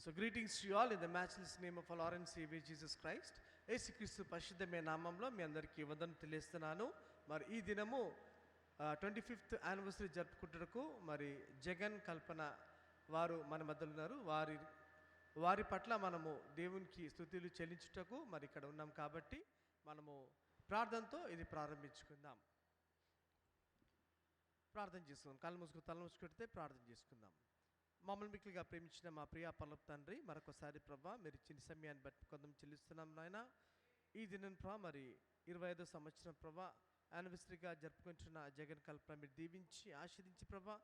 So greetings to you all in the matchless name of our Lord and Savior Jesus Christ. యేసుక్రీస్తు పరిశుద్ధమైన నామంలో మీ అందరికీ వందనం తెలియజేస్తున్నాను. మరి ఈ దినము 25th యానివర్సరీ జరుపుకుంటుటకు మరి జగన్ కల్పన వారు మన మధ్యలో ఉన్నారు. వారి పట్ల మనము దేవునికి స్తుతులు చెల్లించుటకు మరి ఇక్కడ ఉన్నాం కాబట్టి మనము ప్రార్థనతో ఇది ప్రారంభించుకుందాం. ప్రార్థన చేసుకుందాం. కళ్ళు మూసుకు తల మూసుకుంటే ప్రార్థన చేసుకుందాం. మమ్మల్ని మిక్కిలిగా ప్రేమించిన మా ప్రియ పరలోక తండ్రి, మరొకసారి ప్రభా మీరు ఇచ్చిన సమయాన్ని బట్టి కొంచెం చెల్లిస్తున్నాం నాయన. ఈ దినం ప్రభా మరి 25వ సంవత్సరం ప్రభా యానివర్సరీగా జరుపుకుంటున్న జగన్ కల్పన మీరు దీవించి ఆశీర్దించి ప్రభా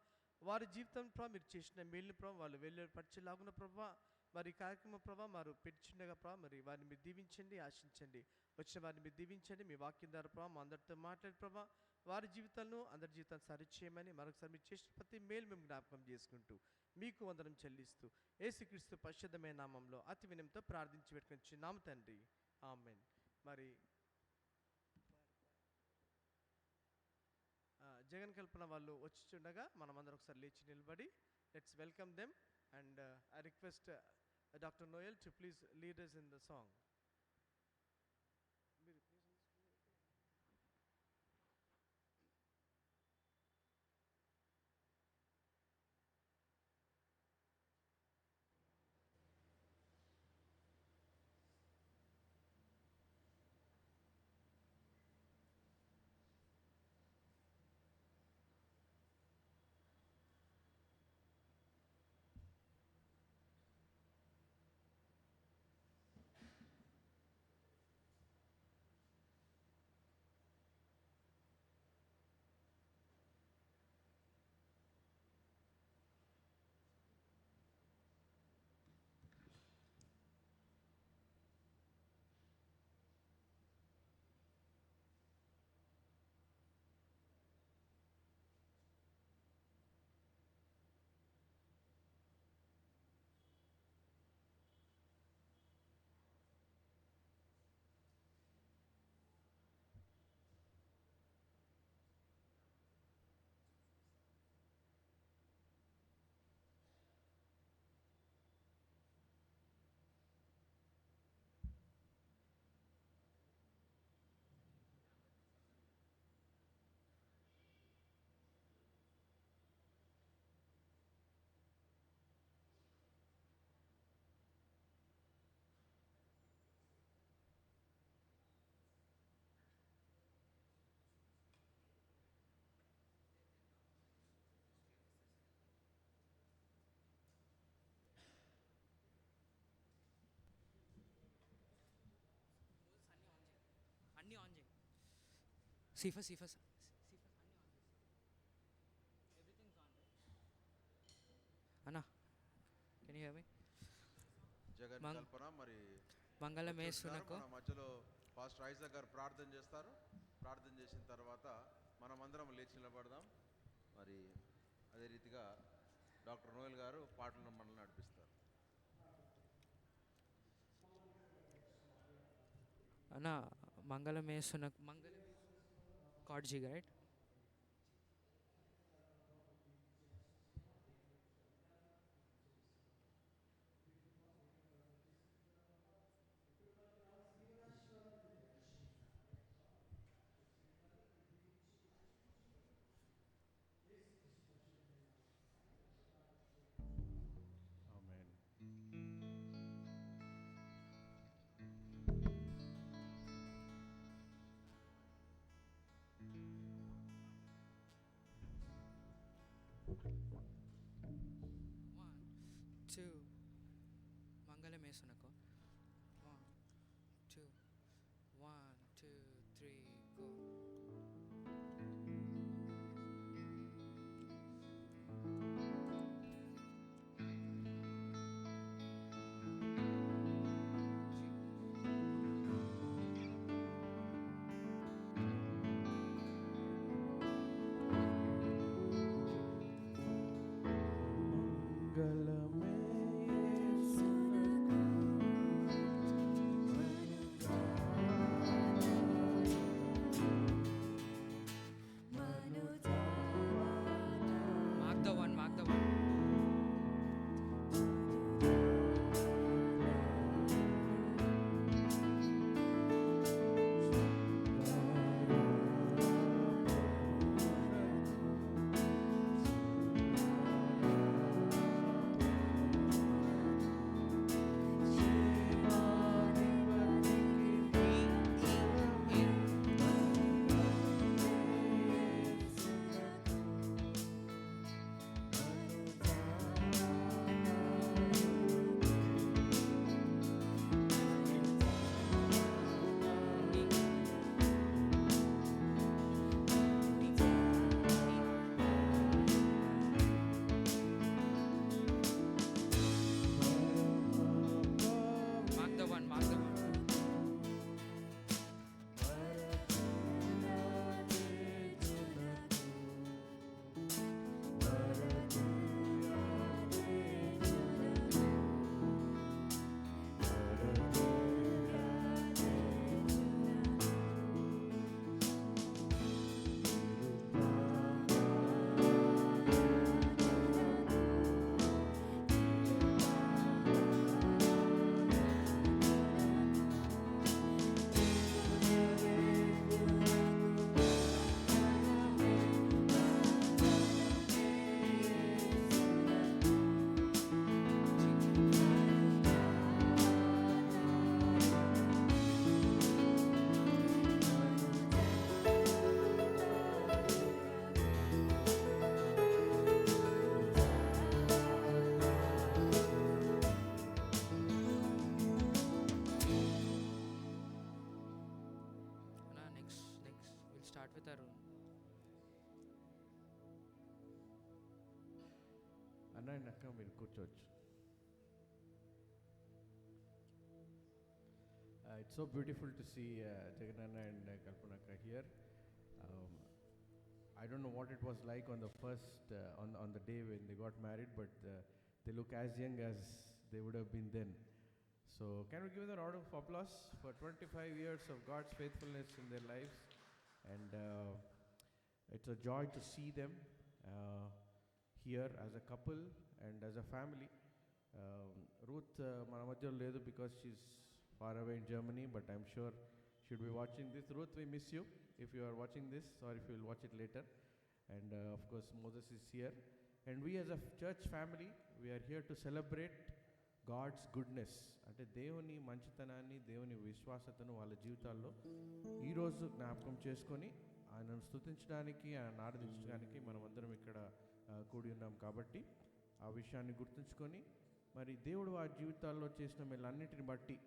వారి జీవితం ప్రభా మీరు చేసిన మేలుని ప్రభా వాళ్ళు వెళ్ళపరిచేలాగున్న ప్రభా మరి కార్యక్రమం ప్రభా వారు పెట్టిండగా ప్రభా మరి వారిని మీరు దీవించండి, ఆశించండి. వచ్చిన వారిని మీరు దీవించండి. మీ వాక్యం ద్వారా ప్రభా మా అందరితో మాట్లాడి ప్రభా వారి జీవితాలను అందరి జీవితాన్ని సరిచేయమని మరొకసారి మీరు చేసిన ప్రతి మేలు మేము జ్ఞాపకం చేసుకుంటూ మీకు వందనం చెల్లిస్తూ యేసుక్రీస్తు పరిశుద్ధమైన నామంలో అతి వినయంతో ప్రార్థించి పెట్టుకొని నామ తండ్రి, ఆమేన్. మరి జగన్ కల్పన వాళ్ళు వచ్చిండగా మనం అందరం ఒకసారి లేచి నిలబడి let's welcome them and I request doctor Noel to please lead us in the song. అన్నీ ఆన్ చేయి. సిఫస్ అన్నీ ఆన్ చేయి. Everything on. అన్నా కెన్ యూ హియర్ మీ? జగన్ కల్పన మరి మంగళమేసునకు మన మధ్యలో పాస్టర్ ఐజాక్ గారు ప్రార్థన చేస్తారు. ప్రార్థన చేసిన తర్వాత మనం అందరం లేచి నిలబడదాం. మరి అదే రీతిగా డాక్టర్ నోయల్ గారు పాటలను మనల్ని నడిపిస్తారు. అన్నా మంగళమేసునకు కార్డ్జీ రైట్. ఆమేన్. వన్ టూ మంగళమేసునకు 1 2 1 2 3 గో. మంగళమే యేసునకు అన్న అండ్ అక్క మీరు కూర్చోవచ్చు. It's so beautiful to see Jagananna and Kalpana Akka here. Um, I don't know what it was like on the first on the day when they got married, but they look as young as they would have been then. So can we give them a round of applause for 25 years of God's faithfulness in their lives? And it's a joy to see them here as a couple and as a family. Ruth మన మధ్యలో లేదు because she's far away in Germany, but I'm sure she'll be watching this. Ruth, we miss you if you are watching this, or if you will watch it later. And of course Moses is here, and we as a church family, we are here to celebrate God's goodness. అంటే దేవుని మంచితనాన్ని, దేవుని విశ్వాసతను వాళ్ళ జీవితాల్లో ఈరోజు జ్ఞాపకం చేసుకొని ఆయనను స్తుతించడానికి, ఆయన ఆరాధించడానికి మనమందరం ఇక్కడ కూడి ఉన్నాం. కాబట్టి ఆ విషయాన్ని గుర్తుంచుకొని మరి దేవుడు వారి జీవితాల్లో చేసిన మేలన్నిటిని బట్టి,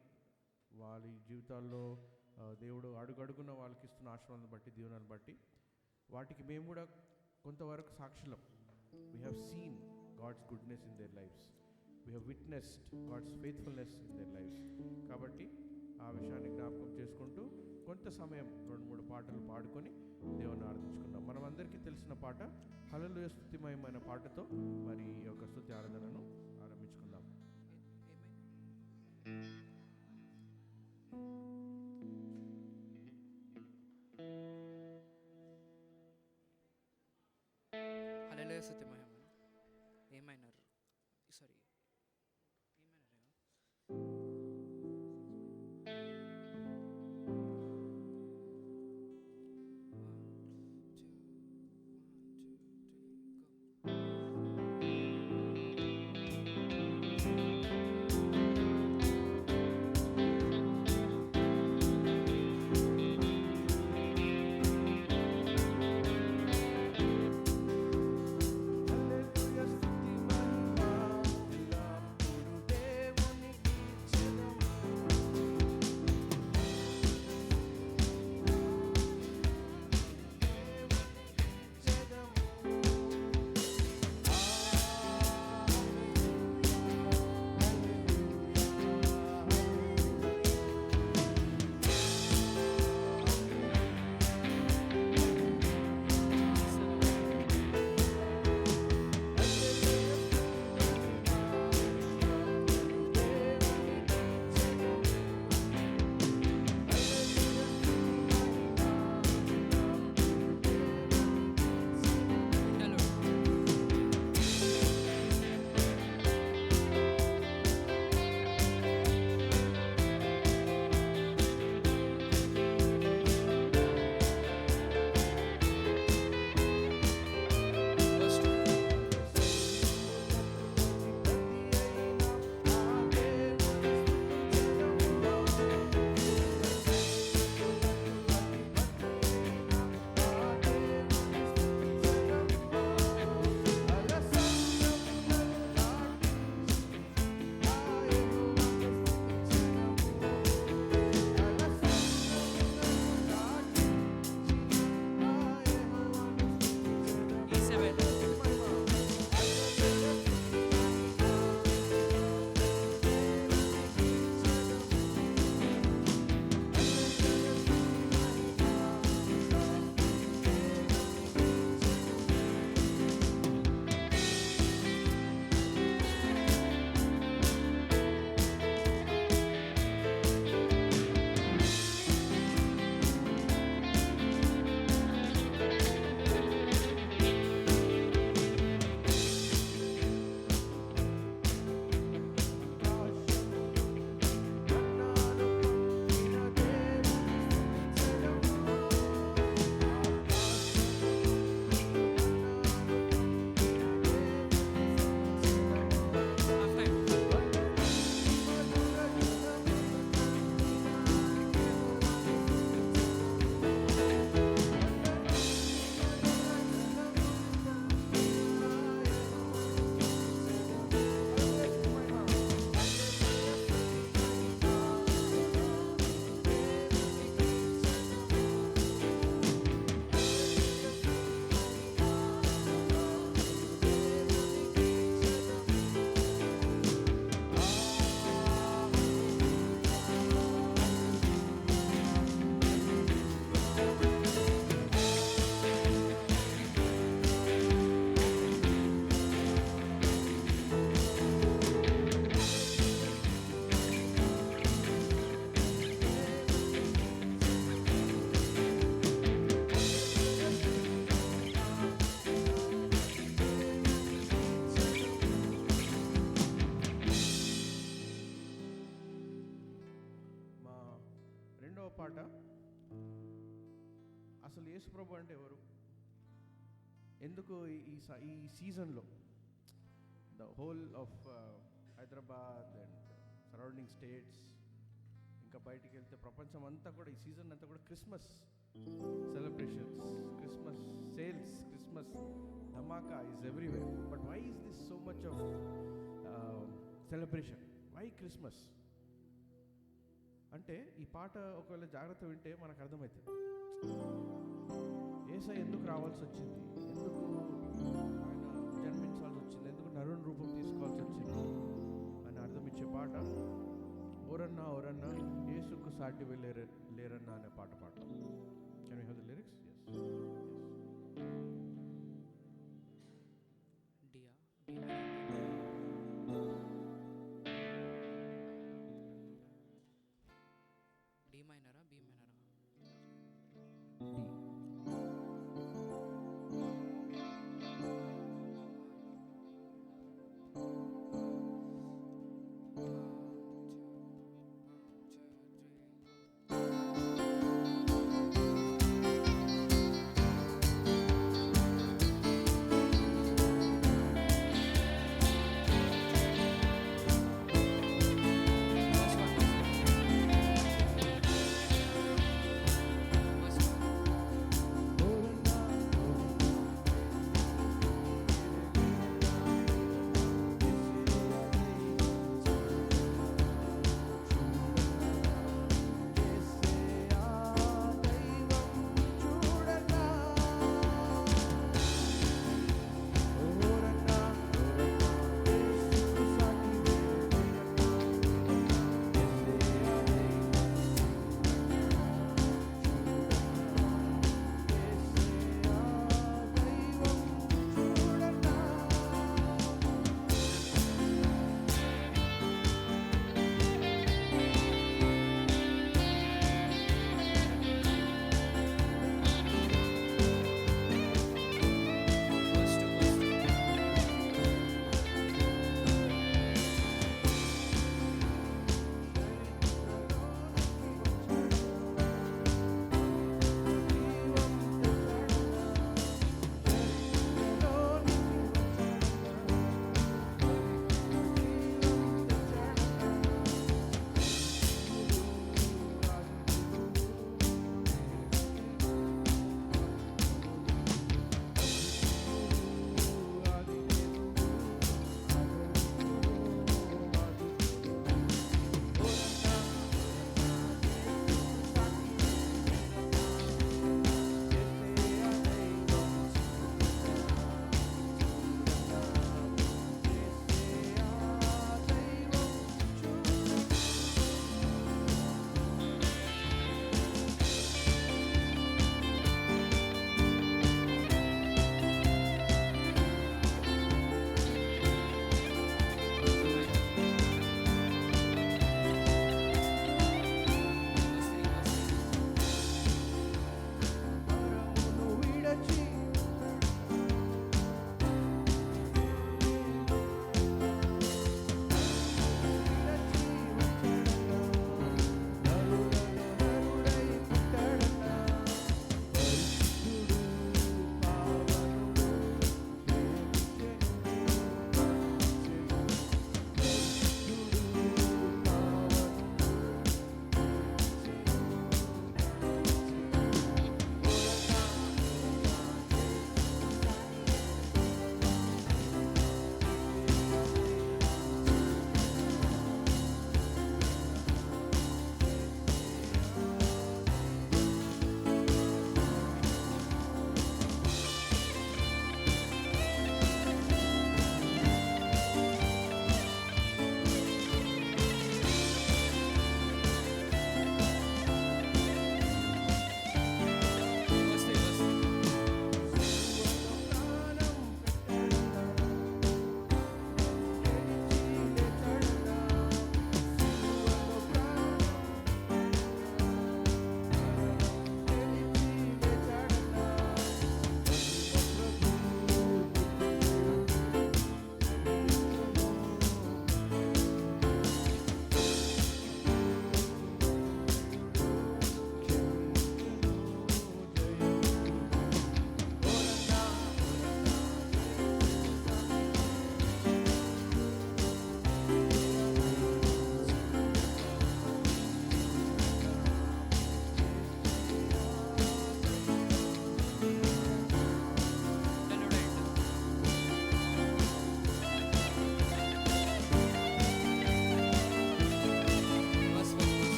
వాళ్ళ జీవితాల్లో దేవుడు అడుగడుగున వాళ్ళకి ఇస్తున్న ఆశీర్వాదాలను బట్టి, దీవెనలను బట్టి వాటికి మేము కూడా కొంతవరకు సాక్షులం. We have seen God's goodness in their lives, we have witnessed God's faithfulness in their lives. కాబట్టి ఆ విషయాన్ని జ్ఞాపకం చేసుకుంటూ కొంత సమయం 2-3 పాటలు పాడుకొని దేవుని ఆరాధించుకుందాం. మనం అందరికీ తెలిసిన పాట హల్లెలూయా స్తుతిమయమైన పాటతో మరి ఈ యొక్క స్తుతి ఆరాధనను ఆరంభించుకుందాం. హల్లెలూయా స్తుతిమయం. ఏ మైనర్, సారీ ఏ మైనర్. హల్లెలూయా స్తుతి పాట. అసలు యేసుప్రభు అంటే ఎవరు, ఎందుకు ఈ సీజన్లో the whole of Hyderabad and surrounding states, ఇంకా బయటికి వెళ్తే ప్రపంచం అంతా కూడా ఈ సీజన్ అంతా కూడా Christmas celebrations, Christmas sales, Christmas ధమాకా is everywhere. But why is this so much of celebration? Why Christmas అంటే ఈ పాట ఒకవేళ జాగ్రత్త వింటే మనకు అర్థమవుతుంది యేసయ్య ఎందుకు రావాల్సి వచ్చింది, ఎందుకు ఆయన జన్మించాల్సి వచ్చింది, ఎందుకు నరుని రూపం తీసుకోవాల్సి వచ్చింది అని అర్థం ఇచ్చే పాట ఓరన్నా ఓరన్నా యేసుకు సాటి లేరన్నా అనే పాట పాడతాం. Can we have the lyrics? D మైనరా బి మైనరా? డి.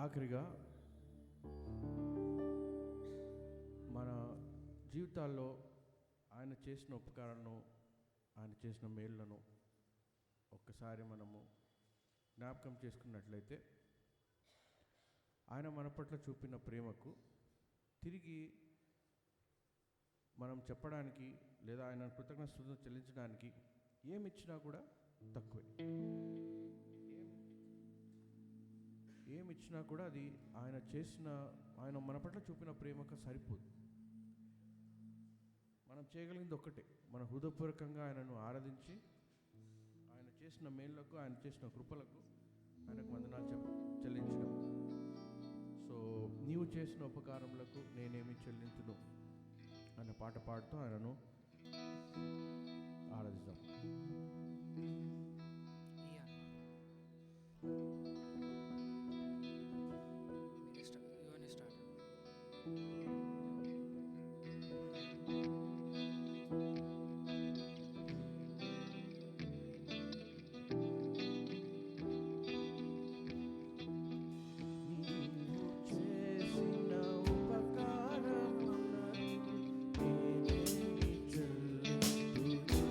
ఆఖరిగా మన జీవితాల్లో ఆయన చేసిన ఉపకారాలను, ఆయన చేసిన మేళ్లను ఒక్కసారి మనము జ్ఞాపకం చేసుకున్నట్లయితే ఆయన మన పట్ల చూపిన ప్రేమకు తిరిగి మనం చెప్పడానికి లేదా ఆయన కృతజ్ఞతలు చెల్లించడానికి ఏమిచ్చినా కూడా తక్కువే. ఏమిచ్చినా కూడా అది ఆయన మన పట్ల చూపిన ప్రేమకు సరిపోదు. మనం చేయగలిగింది ఒక్కటే, మన హృదయపూర్వకంగా ఆయనను ఆరాధించి ఆయన చేసిన మేళ్లకు, ఆయన చేసిన కృపలకు ఆయనకు వందనాలు చెల్లించడం. సో నీవు చేసిన ఉపకారములకు నేనేమి చెల్లించును అన్న పాట పాడుతూ ఆయనను ఆరాధిద్దాం. Ian. You want to start? నీవు చేసిన ఉపకారములకు నేనేమి చెల్లింతును?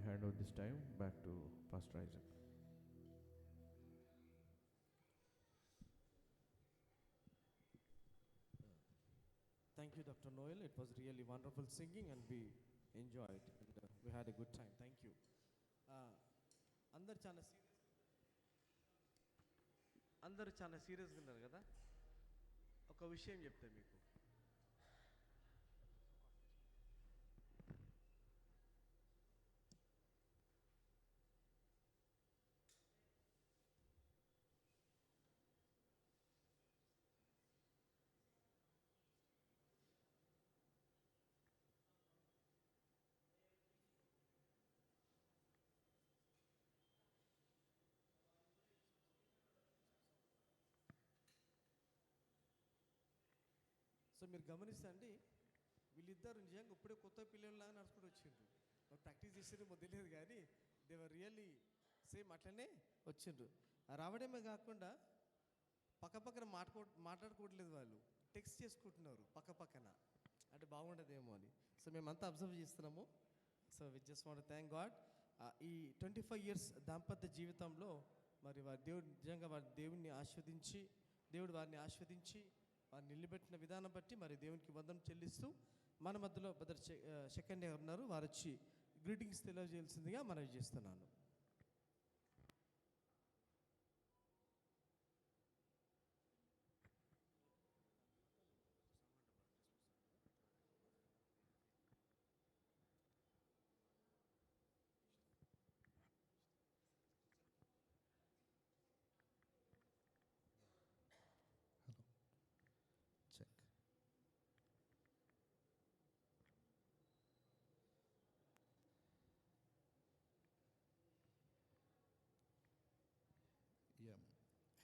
hand over this time back to Pastor Isaac. Thank you, Dr. Noel. It was really wonderful singing and we enjoyed and we had a good time. Thank you. అందరు చాలా సీరియస్గా ఉన్నారు కదా. ఒక విషయం చెప్తా మీకు. సో మీరు గమనిస్తే వీళ్ళిద్దరు నిజంగా ఇప్పుడే కొత్త పిల్లల్లాగా నడుచుకుంటూ వచ్చిండ్రు. ప్రాక్టీస్ చేసేది తెలియదు కానీ దేవర్ రియల్లీ సేమ్ అట్లనే వచ్చిండ్రు. రావడమే కాకుండా పక్కన మాట్లాడుకోవట్లేదు, వాళ్ళు టెక్స్ట్ చేసుకుంటున్నారు పక్కన. అంటే బాగుండదేమో అని. సో మేమంతా అబ్జర్వ్ చేస్తున్నాము. So we just want thank God. ఈ 25 years దాంపత్య జీవితంలో మరి వారి దేవుడు నిజంగా వారి దేవుడిని ఆస్వాదించి వారిని నిలబెట్టిన విధానం బట్టి మరి దేవునికి వందనం చెల్లిస్తూ మన మధ్యలో బ్రదర్ సెకండ్ ఉన్నారు. వారు వచ్చి గ్రీటింగ్స్ తెలియజేయాల్సిందిగా మనవి చేస్తున్నాను.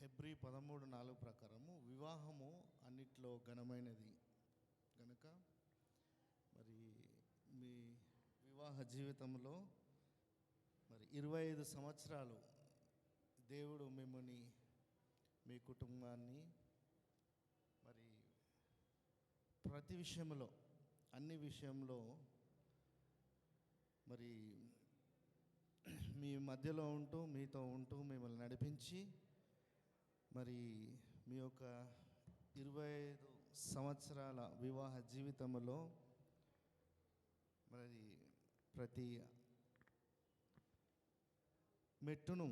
హెబ్రీ 13:4 ప్రకారము వివాహము అన్నిట్లో ఘనమైనది కనుక మరి మీ వివాహ జీవితంలో మరి 25 సంవత్సరాలు దేవుడు మిమ్మల్ని మీ కుటుంబాన్ని మరి ప్రతి విషయంలో అన్ని విషయంలో మరి మీ మధ్యలో ఉంటూ మీతో ఉంటూ మిమ్మల్ని నడిపించి మరి మీ యొక్క 25 సంవత్సరాల వివాహ జీవితంలో మరి ప్రతి మెట్టును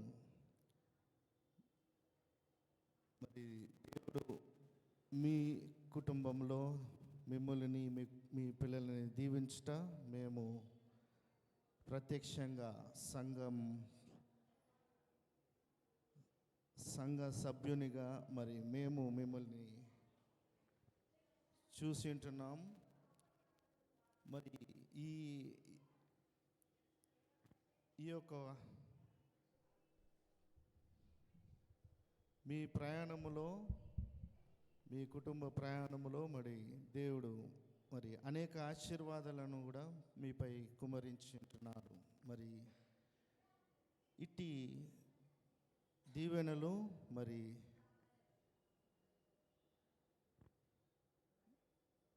మరి దేవుడు మీ కుటుంబంలో మిమ్మల్ని మీ పిల్లల్ని దీవించుట మేము ప్రత్యక్షంగా సంఘ సభ్యునిగా మరి మేము మిమ్మల్ని చూసి ఉంటున్నాం. మరి ఈ యొక్క మీ ప్రయాణములో మీ కుటుంబ ప్రయాణములో మరి దేవుడు మరి అనేక ఆశీర్వాదాలను కూడా మీపై కుమరించి ఉంటున్నారు. మరి ఇట్టి దీవెనలు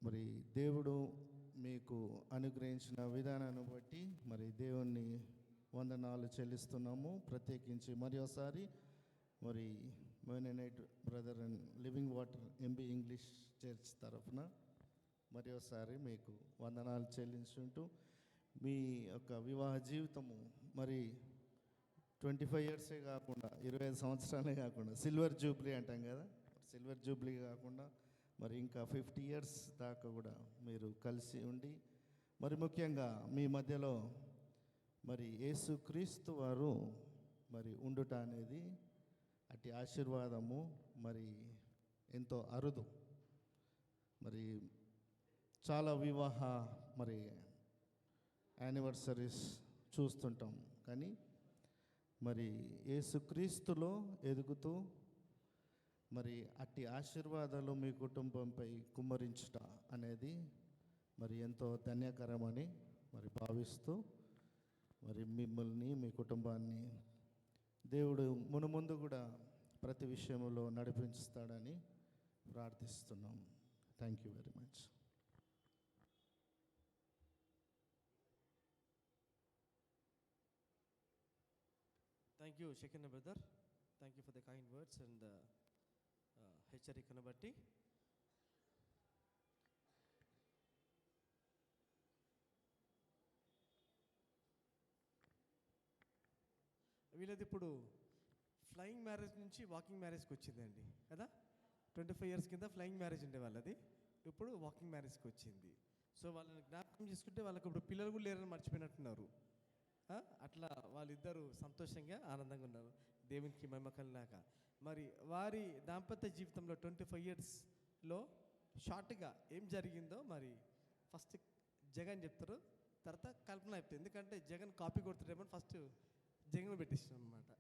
మరి దేవుడు మీకు అనుగ్రహించిన విధానాన్ని బట్టి మరి దేవుణ్ణి వందనాలు చెల్లిస్తున్నాము. ప్రత్యేకించి మరి ఒకసారి మరి Mennonite brother and living water MB English church తరఫున మరి ఒకసారి మీకు వందనాలు చెల్లించుంటూ మీ యొక్క వివాహ జీవితము మరి 25 years కాకుండా 25 సంవత్సరాలే కాకుండా సిల్వర్ జూబ్లీ అంటాం కదా, సిల్వర్ జూబ్లీ కాకుండా మరి ఇంకా 50 years దాకా కూడా మీరు కలిసి ఉండి మరి ముఖ్యంగా మీ మధ్యలో మరి యేసుక్రీస్తు వారు మరి ఉండుట అనేది అట్టి ఆశీర్వాదము మరి ఎంతో అరుదు. మరి చాలా వివాహ మరి యానివర్సరీస్ చూస్తుంటాం, కానీ మరి యేసుక్రీస్తులో ఎదుగుతూ మరి అట్టి ఆశీర్వాదాలు మీ కుటుంబంపై కుమ్మరించుట అనేది మరి ఎంతో ధన్యకరమని మరి భావిస్తూ మరి మిమ్మల్ని మీ కుటుంబాన్ని దేవుడు మునుముందు కూడా ప్రతి విషయంలో నడిపిస్తాడని ప్రార్థిస్తున్నాం. Thank you very much. Thank you Shakin brother, thank you for the kind words and హెచ్చరికను బట్టి. వీళ్ళది ఇప్పుడు ఫ్లయింగ్ మ్యారేజ్ నుంచి వాకింగ్ మ్యారేజ్కి వచ్చిందండి కదా. 25 years కింద ఫ్లయింగ్ మ్యారేజ్ ఉండే వాళ్ళది, ఇప్పుడు వాకింగ్ మ్యారేజ్కి వచ్చింది. సో వాళ్ళని జ్ఞాపకం చేసుకుంటే వాళ్ళకి ఇప్పుడు పిల్లలు కూడా లేరని మర్చిపోయినట్టున్నారు. అట్లా వాళ్ళిద్దరూ సంతోషంగా ఆనందంగా ఉన్నారు, దేవునికి మహిమ కలిగినాక. మరి వారి దాంపత్య జీవితంలో 25 yearsలో షార్ట్గా ఏం జరిగిందో మరి ఫస్ట్ జగన్ చెప్తారు, తర్వాత కల్పన చెప్తారు. ఎందుకంటే జగన్ కాపీ కొడుతుండేమో ఫస్ట్ జగన్ పెట్టేసాం అనమాట.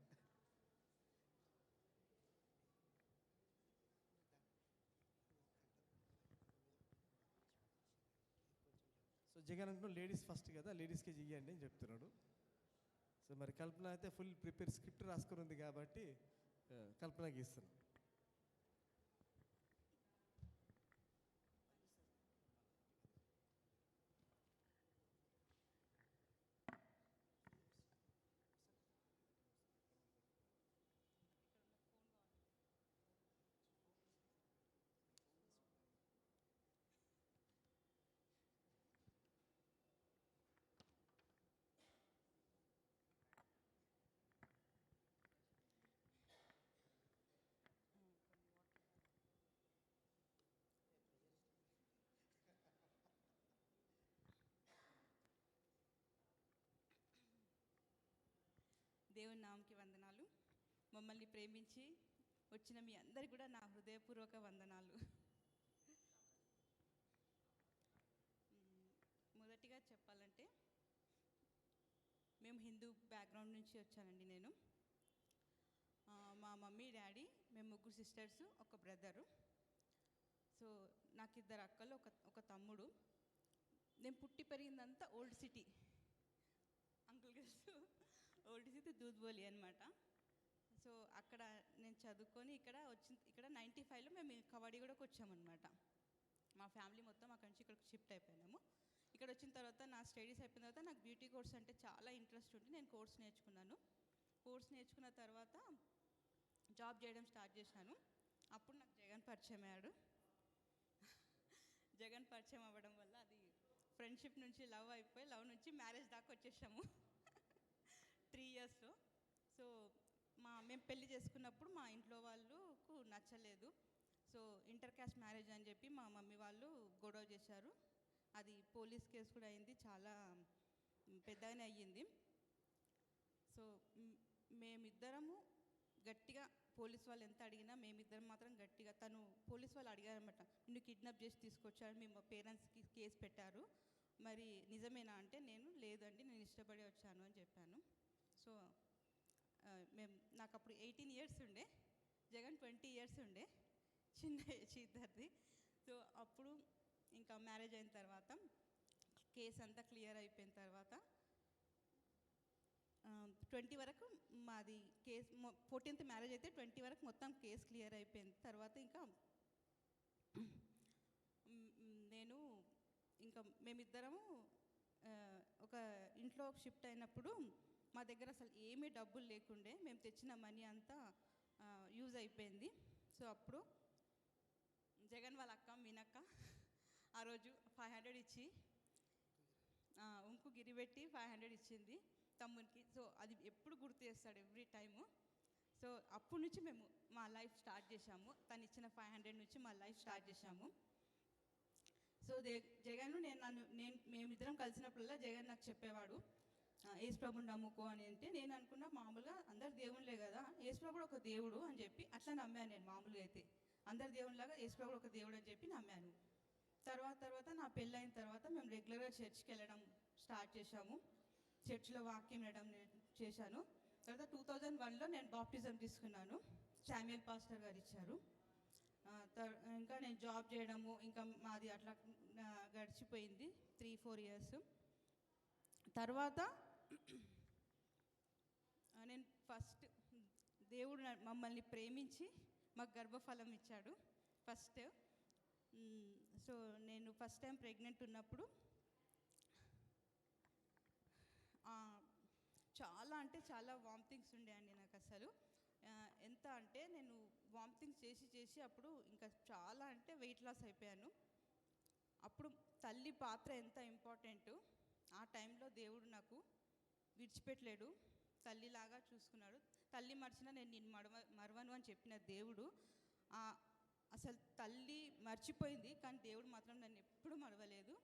సో జగన్ అంటున్నాడు లేడీస్ ఫస్ట్ కదా, లేడీస్కే చెయ్యండి అని చెప్తున్నాడు. సో మరి కల్పన అయితే ఫుల్ ప్రిపేర్ స్క్రిప్ట్ రాసుకుని ఉంది కాబట్టి కల్పనకి ఇస్తున్నాం. దేవుని నామకి వందనాలు. మమ్మల్ని ప్రేమించి వచ్చిన మీ అందరికి కూడా నా హృదయపూర్వక వందనాలు. మొదటిగా చెప్పాలంటే మేము హిందూ బ్యాక్గ్రౌండ్ నుంచి వచ్చానండి. నేను మా మమ్మీ డాడీ, మేము 3 sisters, 1 brother. సో నాకు 2 అక్కలు, ఒక తమ్ముడు. నేను పుట్టి పెరిగిందంతా ఓల్డ్ సిటీ, అంకుల్ తెలుసు, ఓల్డ్ సిటీ దూద్బోలి అనమాట. సో అక్కడ నేను చదువుకొని ఇక్కడ 95లో మేము కవాడిగూడకు వచ్చామన్నమాట. మా ఫ్యామిలీ మొత్తం అక్కడి నుంచి ఇక్కడికి షిఫ్ట్ అయిపోయినాము. ఇక్కడ వచ్చిన తర్వాత నా స్టడీస్ అయిపోయిన తర్వాత నాకు బ్యూటీ కోర్స్ అంటే చాలా ఇంట్రెస్ట్ ఉండి నేను కోర్స్ నేర్చుకున్నాను. కోర్స్ నేర్చుకున్న తర్వాత జాబ్ చేయడం స్టార్ట్ చేశాను. అప్పుడు నాకు జగన్ పరిచయం అయ్యాడు. జగన్ పరిచయం అవ్వడం వల్ల అది ఫ్రెండ్షిప్ నుంచి లవ్ అయిపోయి, లవ్ నుంచి మ్యారేజ్ దాకా వచ్చేసాము 3 yearsలో. సో మేము పెళ్లి చేసుకున్నప్పుడు మా ఇంట్లో వాళ్ళకు నచ్చలేదు. సో ఇంటర్ కాస్ట్ మ్యారేజ్ అని చెప్పి మా మమ్మీ వాళ్ళు గొడవ చేశారు. అది పోలీస్ కేసు కూడా అయింది, చాలా పెద్దగానే అయ్యింది. సో మేమిద్దరము గట్టిగా, పోలీస్ వాళ్ళు ఎంత అడిగినా మేమిద్దరం మాత్రం గట్టిగా, తను పోలీస్ వాళ్ళు అడిగారన్నమాట, నిన్ను కిడ్నాప్ చేసి తీసుకొచ్చారు, మీ పేరెంట్స్కి కేసు పెట్టారు, మరి నిజమేనా అంటే నేను లేదండి, నేను ఇష్టపడి వచ్చాను అని చెప్పాను. సో నాకు అప్పుడు 18 years ఉండే, జగన్ 20 years ఉండే, చిన్న ఏజ్ ఇద్దరిది. సో అప్పుడు ఇంకా మ్యారేజ్ అయిన తర్వాత కేసు అంతా క్లియర్ అయిపోయిన తర్వాత 20 వరకు మాది కేసు, 14th మ్యారేజ్ అయితే 20 వరకు మొత్తం కేసు క్లియర్ అయిపోయిన తర్వాత ఇంకా మేమిద్దరము ఒక ఇంట్లో షిఫ్ట్ అయినప్పుడు మా దగ్గర అసలు ఏమీ డబ్బులు లేకుండే, మేము తెచ్చిన మనీ అంతా యూజ్ అయిపోయింది. సో అప్పుడు జగన్ వాళ్ళ అక్క మీనక్క ఆ రోజు 500 ఇచ్చి, ఉంకు గిరిబెట్టి 500 ఇచ్చింది తమ్మునికి. సో అది ఎప్పుడు గుర్తు చేస్తాడు ఎవ్రీ టైము. సో అప్పటి నుంచి మేము మా లైఫ్ స్టార్ట్ చేశాము. తను ఇచ్చిన 500 నుంచి మా లైఫ్ స్టార్ట్ చేశాము. సో జగన్ మేమిద్దరం కలిసినప్పుడల్లా జగన్ నాకు చెప్పేవాడు, యేసుప్రభుని నమ్ముకో అని. అంటే నేను అనుకున్నా మామూలుగా అందరు దేవుళ్ళే కదా, యేసుప్రభుడు ఒక దేవుడు అని చెప్పి అట్లా నమ్మాను. నేను మామూలుగా అయితే అందరు దేవుళ్ళలాగా యేసుప్రభుడు ఒక దేవుడు అని చెప్పి నమ్మాను. తర్వాత నా పెళ్ళైన తర్వాత మేము రెగ్యులర్గా చర్చ్కి వెళ్ళడం స్టార్ట్ చేశాము. చర్చ్లో వాక్యం వినడం చేశాను. తర్వాత 2001లో నేను బాప్టిజం తీసుకున్నాను, శామ్యుయల్ పాస్టర్ గారు ఇచ్చారు. ఇంకా నేను జాబ్ చేయడము, ఇంకా మాది అట్లా గడిచిపోయింది 3-4 years. తర్వాత నేను ఫస్ట్ దేవుడు మమ్మల్ని ప్రేమించి మాకు గర్భఫలం ఇచ్చాడు ఫస్ట్. సో నేను ఫస్ట్ టైం ప్రెగ్నెంట్ ఉన్నప్పుడు చాలా చాలా అంటే చాలా వామిటింగ్స్ ఉండే అండి నాకు అసలు. ఎంత అంటే నేను వామిటింగ్స్ చేసి చేసి అప్పుడు ఇంకా చాలా అంటే వెయిట్ లాస్ అయిపోయాను. అప్పుడు తల్లి పాత్ర ఎంత ఇంపార్టెంట్, ఆ టైంలో దేవుడు నాకు విడిచిపెట్టలేడు, తల్లిలాగా చూసుకున్నాడు. తల్లి మర్చినా నేను నిన్ను మరవను అని చెప్పిన దేవుడు అసలు తల్లి మర్చిపోయింది, కానీ దేవుడు మాత్రం నన్ను ఎప్పుడూ మరవలేదు.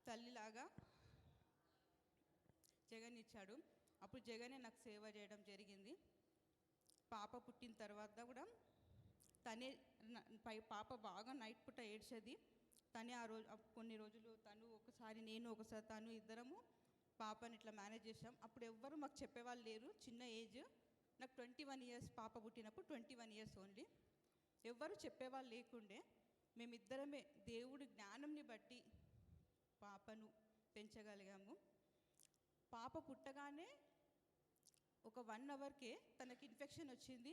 తల్లిలాగా జగన్ ఇచ్చాడు. అప్పుడు జగనే నాకు సేవ చేయడం జరిగింది. పాప పుట్టిన తర్వాత కూడా తనే పాప బాగా నైట్ పూట ఏడ్చేది. తనే ఆ రోజు కొన్ని రోజులు తను ఒకసారి నేను ఒకసారి తను ఇద్దరము పాపని ఇట్లా మేనేజ్ చేసాం. అప్పుడు ఎవ్వరు మాకు చెప్పేవాళ్ళు లేరు. చిన్న ఏజ్, నాకు 21 ఇయర్స్, పాప పుట్టినప్పుడు 21 ఇయర్స్ ఓన్లీ. ఎవ్వరు చెప్పేవాళ్ళు లేకుండే. మేమిద్దరమే దేవుడి జ్ఞానంని బట్టి పాపను పెంచగలిగాము. పాప పుట్టగానే ఒక 1 అవర్కే తనకి ఇన్ఫెక్షన్ వచ్చింది.